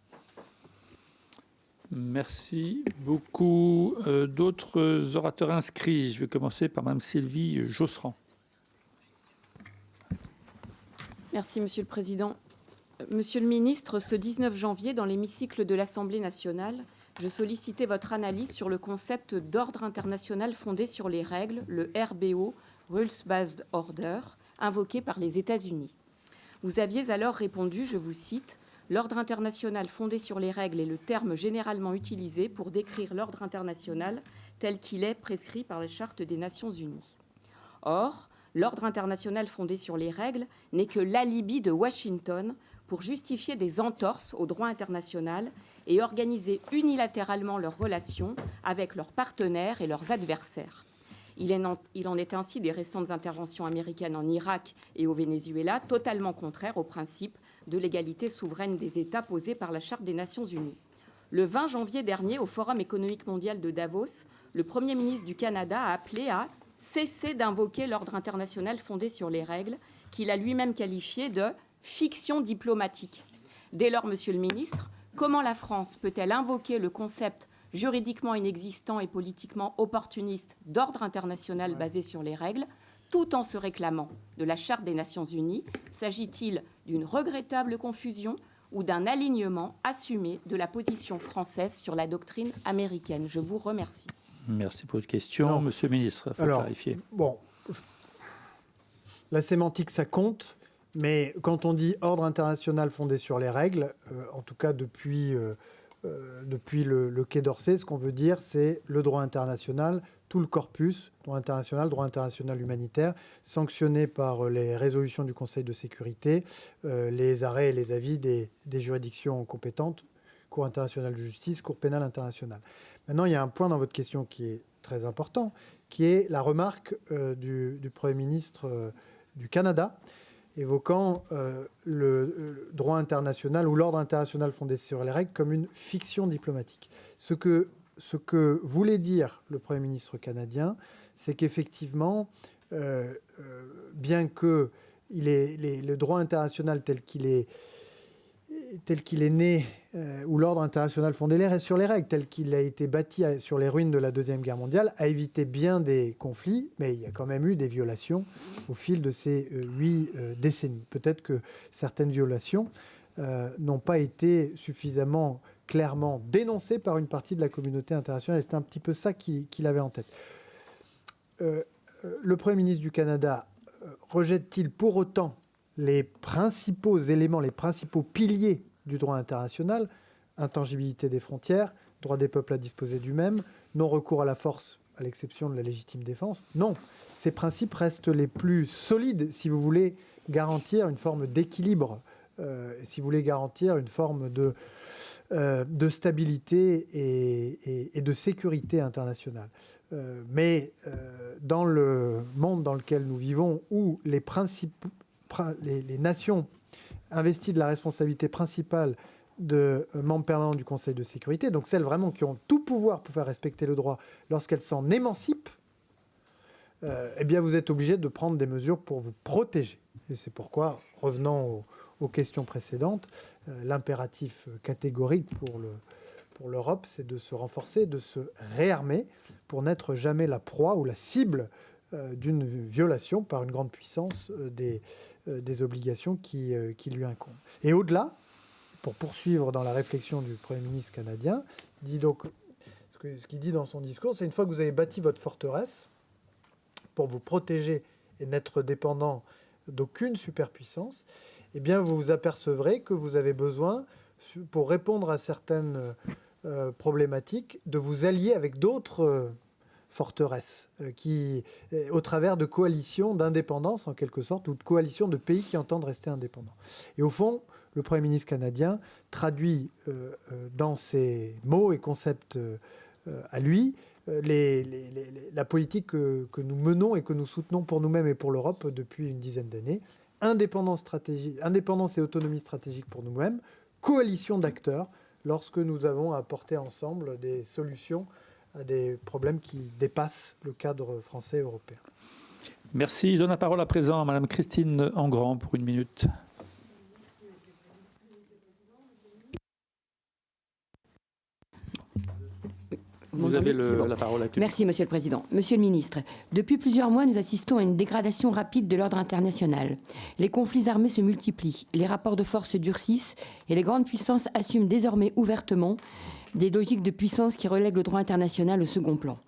Merci beaucoup. D'autres orateurs inscrits. Je vais commencer par Mme Sylvie Josserand. Merci, Monsieur le Président. Monsieur le Ministre, ce 19 janvier, dans l'hémicycle de l'Assemblée nationale, je sollicitais votre analyse sur le concept d'ordre international fondé sur les règles, le RBO, Rules Based Order, invoqué par les États-Unis. Vous aviez alors répondu, je vous cite, « L'ordre international fondé sur les règles est le terme généralement utilisé pour décrire l'ordre international tel qu'il est prescrit par la Charte des Nations Unies. » Or, l'ordre international fondé sur les règles n'est que l'alibi de Washington pour justifier des entorses au droit international et organiser unilatéralement leurs relations avec leurs partenaires et leurs adversaires. Il en est ainsi des récentes interventions américaines en Irak et au Venezuela, totalement contraires au principe de l'égalité souveraine des États posé par la Charte des Nations Unies. Le 20 janvier dernier, au Forum économique mondial de Davos, le Premier ministre du Canada a appelé à cesser d'invoquer l'ordre international fondé sur les règles, qu'il a lui-même qualifié de fiction diplomatique. Dès lors, Monsieur le Ministre, comment la France peut-elle invoquer le concept juridiquement inexistant et politiquement opportuniste d'ordre international basé sur les règles, tout en se réclamant de la Charte des Nations Unies? S'agit-il d'une regrettable confusion ou d'un alignement assumé de la position française sur la doctrine américaine? Je vous remercie. Merci pour votre question. Non. Monsieur le ministre, il faut clarifier. Bon, la sémantique, ça compte, mais quand on dit ordre international fondé sur les règles, en tout cas depuis le Quai d'Orsay, ce qu'on veut dire, c'est le droit international, tout le corpus, droit international humanitaire, sanctionné par les résolutions du Conseil de sécurité, les arrêts et les avis des juridictions compétentes, Cour internationale de justice, Cour pénale internationale. Maintenant, il y a un point dans votre question qui est très important, qui est la remarque du Premier ministre du Canada, évoquant le droit international ou l'ordre international fondé sur les règles comme une fiction diplomatique. Ce que voulait dire le Premier ministre canadien, c'est qu'effectivement, bien que le droit international tel qu'il est né, ou l'ordre international fondé sur les règles, tel qu'il a été bâti sur les ruines de la Deuxième Guerre mondiale, a évité bien des conflits, mais il y a quand même eu des violations au fil de ces 8 décennies. Peut-être que certaines violations n'ont pas été suffisamment clairement dénoncées par une partie de la communauté internationale, et c'est un petit peu ça qu'il avait en tête. Le Premier ministre du Canada rejette-t-il pour autant les principaux éléments, les principaux piliers du droit international, intangibilité des frontières, droit des peuples à disposer d'eux-mêmes, non-recours à la force à l'exception de la légitime défense? Non, ces principes restent les plus solides si vous voulez garantir une forme d'équilibre, si vous voulez garantir une forme de stabilité et de sécurité internationale. Mais dans le monde dans lequel nous vivons, où les nations investies de la responsabilité principale de membres permanents du Conseil de sécurité, donc celles vraiment qui ont tout pouvoir pour faire respecter le droit lorsqu'elles s'en émancipent, eh bien vous êtes obligé de prendre des mesures pour vous protéger. Et c'est pourquoi, revenant aux questions précédentes, l'impératif catégorique pour l'Europe, c'est de se renforcer, de se réarmer pour n'être jamais la proie ou la cible d'une violation par une grande puissance des obligations qui lui incombent. Et au-delà, pour poursuivre dans la réflexion du Premier ministre canadien, il dit donc, ce qu'il dit dans son discours, c'est une fois que vous avez bâti votre forteresse, pour vous protéger et n'être dépendant d'aucune superpuissance, eh bien vous vous apercevrez que vous avez besoin, pour répondre à certaines problématiques, de vous allier avec d'autres forteresses, au travers de coalitions d'indépendance, en quelque sorte, ou de coalitions de pays qui entendent rester indépendants. Et au fond, le Premier ministre canadien traduit dans ses mots et concepts à lui la politique que nous menons et que nous soutenons pour nous-mêmes et pour l'Europe depuis une dizaine d'années. Indépendance et autonomie stratégique pour nous-mêmes, coalition d'acteurs lorsque nous avons à apporter ensemble des solutions à des problèmes qui dépassent le cadre français et européen. Merci. Je donne la parole à présent à Madame Christine Engrand pour 1 minute. Vous avez la parole actuellement. Merci, Monsieur le Président. Monsieur le Ministre, depuis plusieurs mois, nous assistons à une dégradation rapide de l'ordre international. Les conflits armés se multiplient, les rapports de force se durcissent et les grandes puissances assument désormais ouvertement des logiques de puissance qui relèguent le droit international au second plan.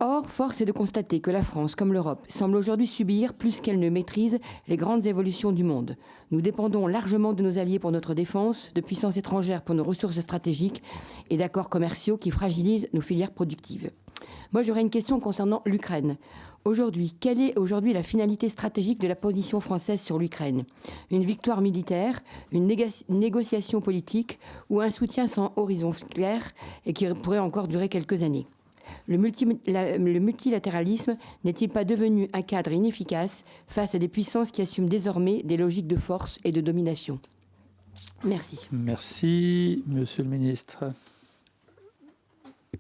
Or, force est de constater que la France, comme l'Europe, semble aujourd'hui subir, plus qu'elle ne maîtrise, les grandes évolutions du monde. Nous dépendons largement de nos alliés pour notre défense, de puissances étrangères pour nos ressources stratégiques et d'accords commerciaux qui fragilisent nos filières productives. Moi, j'aurais une question concernant l'Ukraine. Aujourd'hui, quelle est aujourd'hui la finalité stratégique de la position française sur l'Ukraine? Une victoire militaire, une négociation politique ou un soutien sans horizon clair et qui pourrait encore durer quelques années? Le multilatéralisme n'est-il pas devenu un cadre inefficace face à des puissances qui assument désormais des logiques de force et de domination? Merci. Merci, Monsieur le Ministre.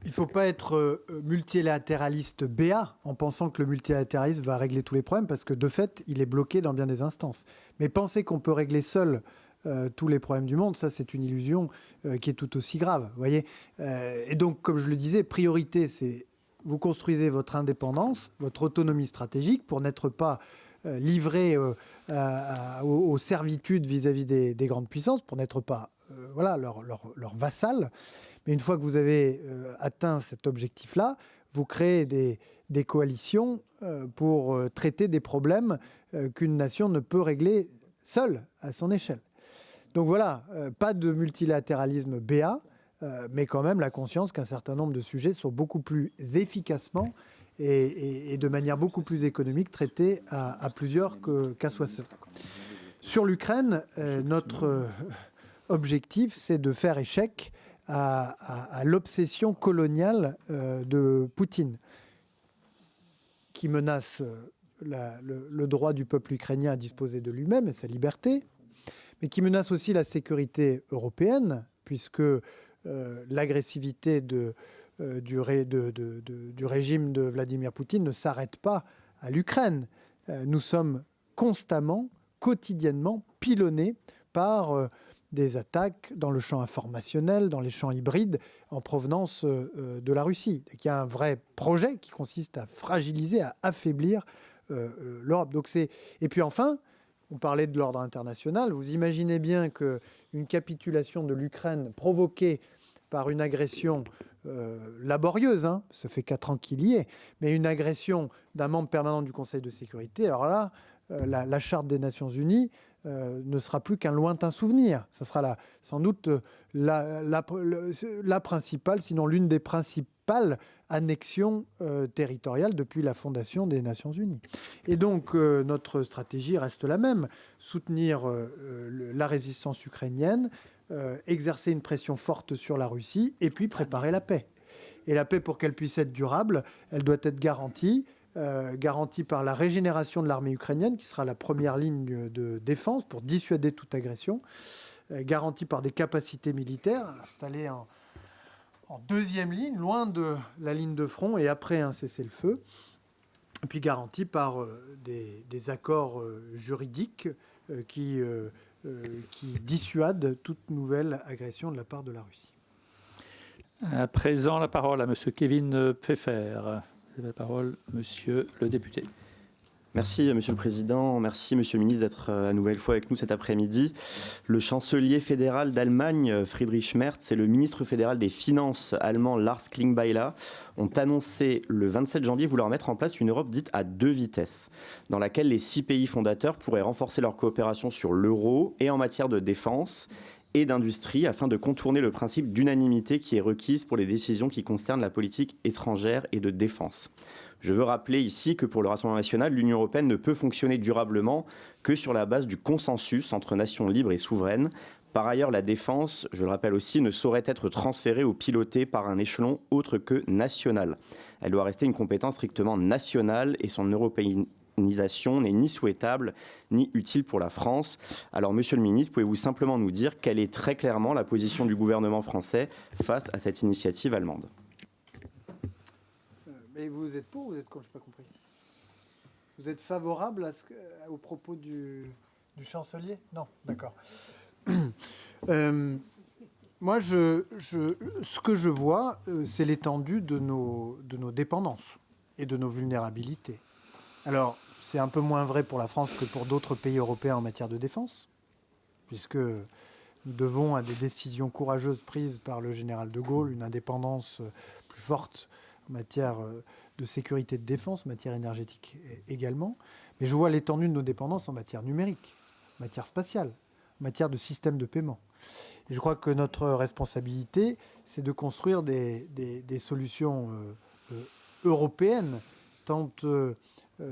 Il ne faut pas être multilatéraliste BA en pensant que le multilatéralisme va régler tous les problèmes, parce que de fait, il est bloqué dans bien des instances. Mais penser qu'on peut régler seul tous les problèmes du monde, ça c'est une illusion qui est tout aussi grave. Vous voyez, et donc, comme je le disais, priorité, c'est vous construisez votre indépendance, votre autonomie stratégique pour n'être pas livré aux servitudes vis-à-vis des grandes puissances, pour n'être pas voilà, leur vassal. Mais une fois que vous avez atteint cet objectif-là, vous créez des coalitions pour traiter des problèmes qu'une nation ne peut régler seule à son échelle. Donc voilà, pas de multilatéralisme BA, mais quand même la conscience qu'un certain nombre de sujets sont beaucoup plus efficacement et de manière beaucoup plus économique traités à plusieurs qu'à soi seul. Sur l'Ukraine, notre objectif, c'est de faire échec à l'obsession coloniale de Poutine, qui menace le droit du peuple ukrainien à disposer de lui-même et sa liberté, mais qui menace aussi la sécurité européenne, puisque l'agressivité du régime de Vladimir Poutine ne s'arrête pas à l'Ukraine. Nous sommes constamment, quotidiennement pilonnés par des attaques dans le champ informationnel, dans les champs hybrides en provenance de la Russie. Donc, il y a un vrai projet qui consiste à fragiliser, à affaiblir l'Europe. Donc et puis enfin, on parlait de l'ordre international. Vous imaginez bien qu'une capitulation de l'Ukraine provoquée par une agression laborieuse, hein, ça fait 4 ans qu'il y est, mais une agression d'un membre permanent du Conseil de sécurité, alors là, la Charte des Nations Unies ne sera plus qu'un lointain souvenir. Ça sera sans doute la principale, sinon l'une des principales annexions territoriales depuis la fondation des Nations Unies. Et donc notre stratégie reste la même, soutenir la résistance ukrainienne, exercer une pression forte sur la Russie et puis préparer la paix. Et la paix, pour qu'elle puisse être durable, elle doit être garantie par la régénération de l'armée ukrainienne, qui sera la première ligne de défense pour dissuader toute agression, garantie par des capacités militaires installées en deuxième ligne, loin de la ligne de front et après un cessez-le-feu, et puis garantie par des accords juridiques qui dissuadent toute nouvelle agression de la part de la Russie. À présent, la parole à Monsieur Kevin Pfeffer. Vous avez la parole, Monsieur le député. Merci, Monsieur le Président. Merci, Monsieur le Ministre, d'être à nouvelle fois avec nous cet après-midi. Le chancelier fédéral d'Allemagne, Friedrich Merz, et le ministre fédéral des Finances allemand, Lars Klingbeil, ont annoncé le 27 janvier vouloir mettre en place une Europe dite à 2 vitesses, dans laquelle les 6 pays fondateurs pourraient renforcer leur coopération sur l'euro et en matière de défense et d'industrie afin de contourner le principe d'unanimité qui est requise pour les décisions qui concernent la politique étrangère et de défense. Je veux rappeler ici que pour le Rassemblement national, l'Union européenne ne peut fonctionner durablement que sur la base du consensus entre nations libres et souveraines. Par ailleurs, la défense, je le rappelle aussi, ne saurait être transférée ou pilotée par un échelon autre que national. Elle doit rester une compétence strictement nationale et son européanisation n'est ni souhaitable ni utile pour la France. Alors, Monsieur le Ministre, pouvez-vous simplement nous dire quelle est très clairement la position du gouvernement français face à cette initiative allemande ? Mais vous êtes pour ou vous êtes contre? Je n'ai pas compris. Vous êtes favorable aux propos du chancelier? Non, d'accord. Moi, ce que je vois, c'est l'étendue de nos dépendances et de nos vulnérabilités. Alors, c'est un peu moins vrai pour la France que pour d'autres pays européens en matière de défense, puisque nous devons à des décisions courageuses prises par le général de Gaulle une indépendance plus forte en matière de sécurité de défense, en matière énergétique également. Mais je vois l'étendue de nos dépendances en matière numérique, en matière spatiale, en matière de système de paiement. Et je crois que notre responsabilité, c'est de construire des solutions européennes, tant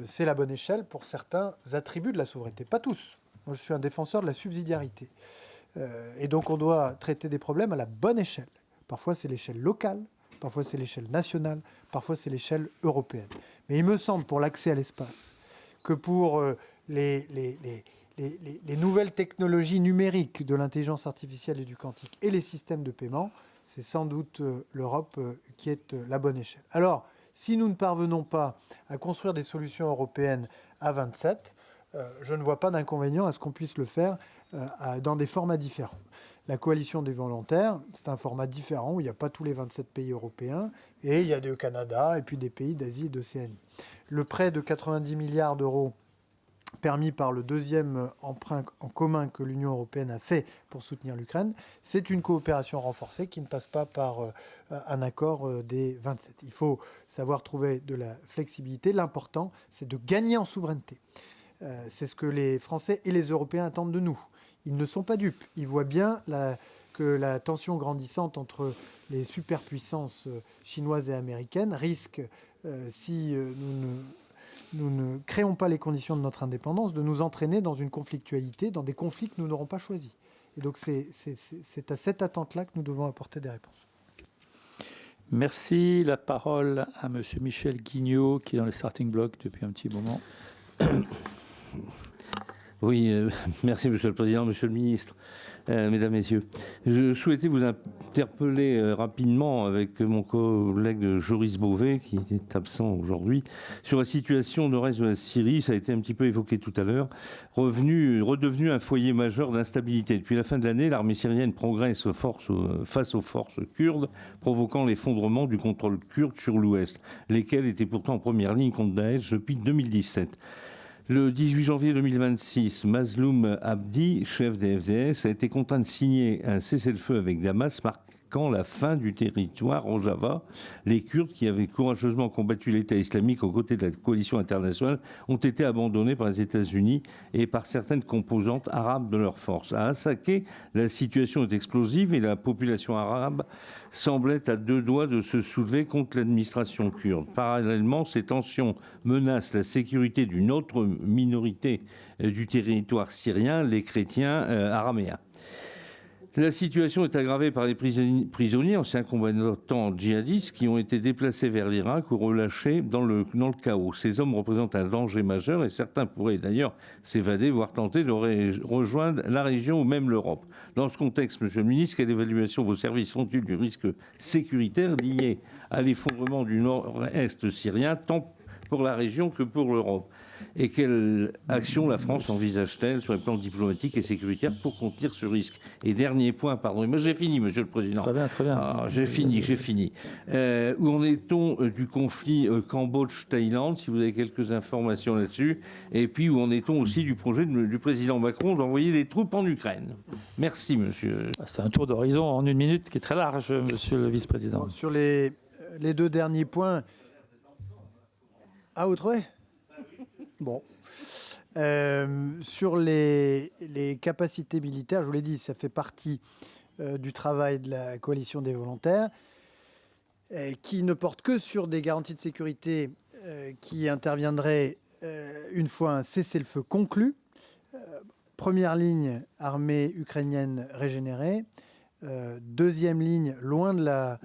c'est la bonne échelle pour certains attributs de la souveraineté. Pas tous. Moi, je suis un défenseur de la subsidiarité. Et donc, on doit traiter des problèmes à la bonne échelle. Parfois, c'est l'échelle locale, parfois, c'est l'échelle nationale, parfois, c'est l'échelle européenne. Mais il me semble, pour l'accès à l'espace, que pour les nouvelles technologies numériques de l'intelligence artificielle et du quantique et les systèmes de paiement, c'est sans doute l'Europe qui est la bonne échelle. Alors, si nous ne parvenons pas à construire des solutions européennes à 27, je ne vois pas d'inconvénient à ce qu'on puisse le faire dans des formats différents. La coalition des volontaires, c'est un format différent où il n'y a pas tous les 27 pays européens et il y a le Canada et puis des pays d'Asie et d'Océanie. Le prêt de 90 milliards d'euros permis par le deuxième emprunt en commun que l'Union européenne a fait pour soutenir l'Ukraine, c'est une coopération renforcée qui ne passe pas par un accord des 27. Il faut savoir trouver de la flexibilité. L'important, c'est de gagner en souveraineté. C'est ce que les Français et les Européens attendent de nous. Ils ne sont pas dupes. Ils voient bien que la tension grandissante entre les superpuissances chinoises et américaines risque, si nous ne créons pas les conditions de notre indépendance, de nous entraîner dans une conflictualité, dans des conflits que nous n'aurons pas choisis. Et donc c'est à cette attente-là que nous devons apporter des réponses. Merci. La parole à Monsieur Michel Guignot, qui est dans les starting blocks depuis un petit moment. Oui, merci Monsieur le Président, Monsieur le Ministre, Mesdames, Messieurs. Je souhaitais vous interpeller rapidement avec mon collègue Joris Bové, qui est absent aujourd'hui, sur la situation au reste de la Syrie. Ça a été un petit peu évoqué tout à l'heure. Redevenu un foyer majeur d'instabilité. Depuis la fin de l'année, l'armée syrienne progresse face aux forces kurdes, provoquant l'effondrement du contrôle kurde sur l'ouest, lesquels étaient pourtant en première ligne contre Daesh depuis 2017. Le 18 janvier 2026, Mazloum Abdi, chef des FDS, a été contraint de signer un cessez-le-feu avec Damas, marquant la fin du territoire Rojava. Les Kurdes, qui avaient courageusement combattu l'État islamique aux côtés de la coalition internationale, ont été abandonnés par les États-Unis et par certaines composantes arabes de leurs forces. À Hasakeh, la situation est explosive et la population arabe semblait à deux doigts de se soulever contre l'administration kurde. Parallèlement, ces tensions menacent la sécurité d'une autre minorité du territoire syrien, les chrétiens araméens. La situation est aggravée par les prisonniers, anciens combattants djihadistes, qui ont été déplacés vers l'Irak ou relâchés dans le chaos. Ces hommes représentent un danger majeur et certains pourraient d'ailleurs s'évader, voire tenter de rejoindre la région ou même l'Europe. Dans ce contexte, Monsieur le Ministre, quelle évaluation vos services font-ils du risque sécuritaire lié à l'effondrement du nord-est syrien, tant pour la région que pour l'Europe? Et quelle action la France envisage-t-elle sur les plans diplomatiques et sécuritaires pour contenir ce risque? Et dernier point, pardon, mais j'ai fini, Monsieur le Président. Très bien, très bien. J'ai fini. Où en est-on du conflit Cambodge-Thaïlande, si vous avez quelques informations là-dessus? Et puis, où en est-on aussi du projet du président Macron d'envoyer des troupes en Ukraine? Merci, monsieur. C'est un tour d'horizon en une minute qui est très large, Monsieur le Vice-président. Sur les deux derniers points... Ah, vous trouvez? Bon. Sur les capacités militaires, je vous l'ai dit, ça fait partie du travail de la coalition des volontaires, qui ne porte que sur des garanties de sécurité qui interviendraient une fois un cessez-le-feu conclu. Première ligne, armée ukrainienne régénérée. Deuxième ligne, loin de la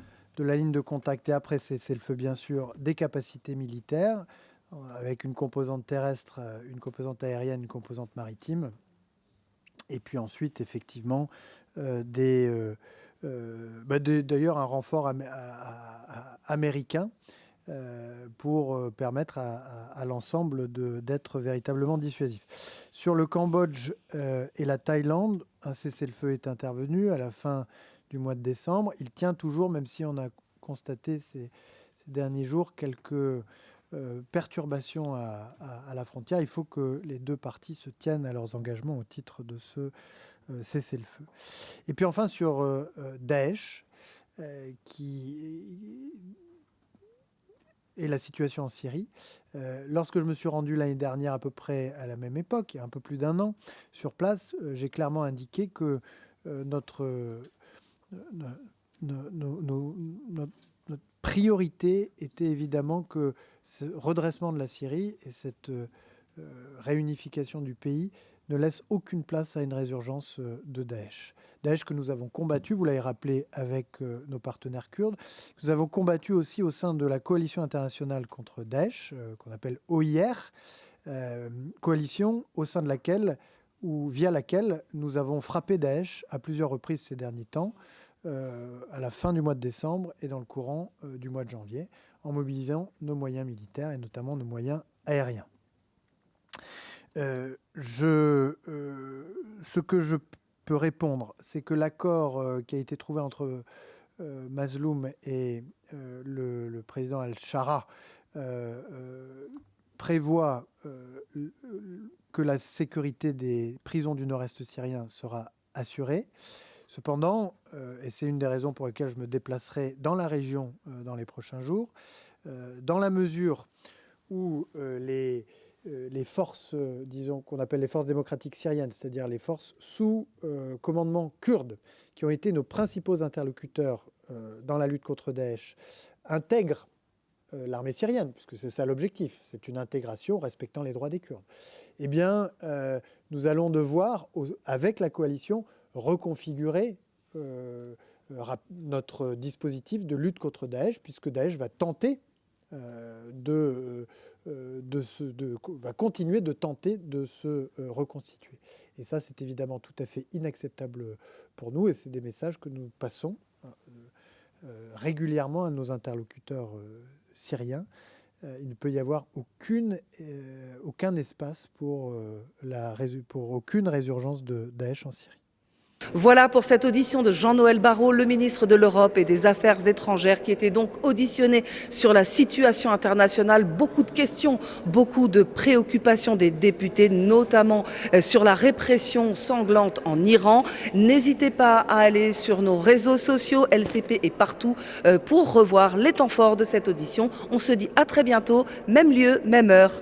ligne de contact et après cessez-le-feu, bien sûr, des capacités militaires, avec une composante terrestre, une composante aérienne, une composante maritime. Et puis ensuite, effectivement, d'ailleurs un renfort américain pour permettre à l'ensemble d'être véritablement dissuasif. Sur le Cambodge et la Thaïlande, un cessez-le-feu est intervenu à la fin du mois de décembre. Il tient toujours, même si on a constaté ces derniers jours quelques perturbations à la frontière. Il faut que les deux parties se tiennent à leurs engagements au titre de ce cessez-le-feu. Et puis enfin sur Daesh, et la situation en Syrie. Lorsque je me suis rendu l'année dernière à peu près à la même époque, il y a un peu plus d'un an, sur place, j'ai clairement indiqué que notre priorité était évidemment que ce redressement de la Syrie et cette réunification du pays ne laisse aucune place à une résurgence de Daesh. Daesh que nous avons combattu, vous l'avez rappelé, avec nos partenaires kurdes. Nous avons combattu aussi au sein de la coalition internationale contre Daesh, qu'on appelle OIR, coalition au sein de laquelle, ou via laquelle nous avons frappé Daesh à plusieurs reprises ces derniers temps, à la fin du mois de décembre et dans le courant du mois de janvier, en mobilisant nos moyens militaires et notamment nos moyens aériens. Ce que je peux répondre, c'est que l'accord qui a été trouvé entre Mazloum et le président Al-Shara prévoit que la sécurité des prisons du nord-est syrien sera assurée. Cependant, et c'est une des raisons pour lesquelles je me déplacerai dans la région dans les prochains jours, dans la mesure où les forces, disons, qu'on appelle les forces démocratiques syriennes, c'est-à-dire les forces sous commandement kurde, qui ont été nos principaux interlocuteurs dans la lutte contre Daesh, intègrent l'armée syrienne, puisque c'est ça l'objectif, c'est une intégration respectant les droits des Kurdes. Eh bien, nous allons devoir, avec la coalition, reconfigurer notre dispositif de lutte contre Daesh, puisque Daesh va tenter va continuer de tenter de se reconstituer. Et ça, c'est évidemment tout à fait inacceptable pour nous, et c'est des messages que nous passons régulièrement à nos interlocuteurs syriens. Il ne peut y avoir aucun espace pour aucune résurgence de Daesh en Syrie. Voilà pour cette audition de Jean-Noël Barrot, le ministre de l'Europe et des Affaires étrangères, qui était donc auditionné sur la situation internationale. Beaucoup de questions, beaucoup de préoccupations des députés, notamment sur la répression sanglante en Iran. N'hésitez pas à aller sur nos réseaux sociaux, LCP et partout, pour revoir les temps forts de cette audition. On se dit à très bientôt, même lieu, même heure.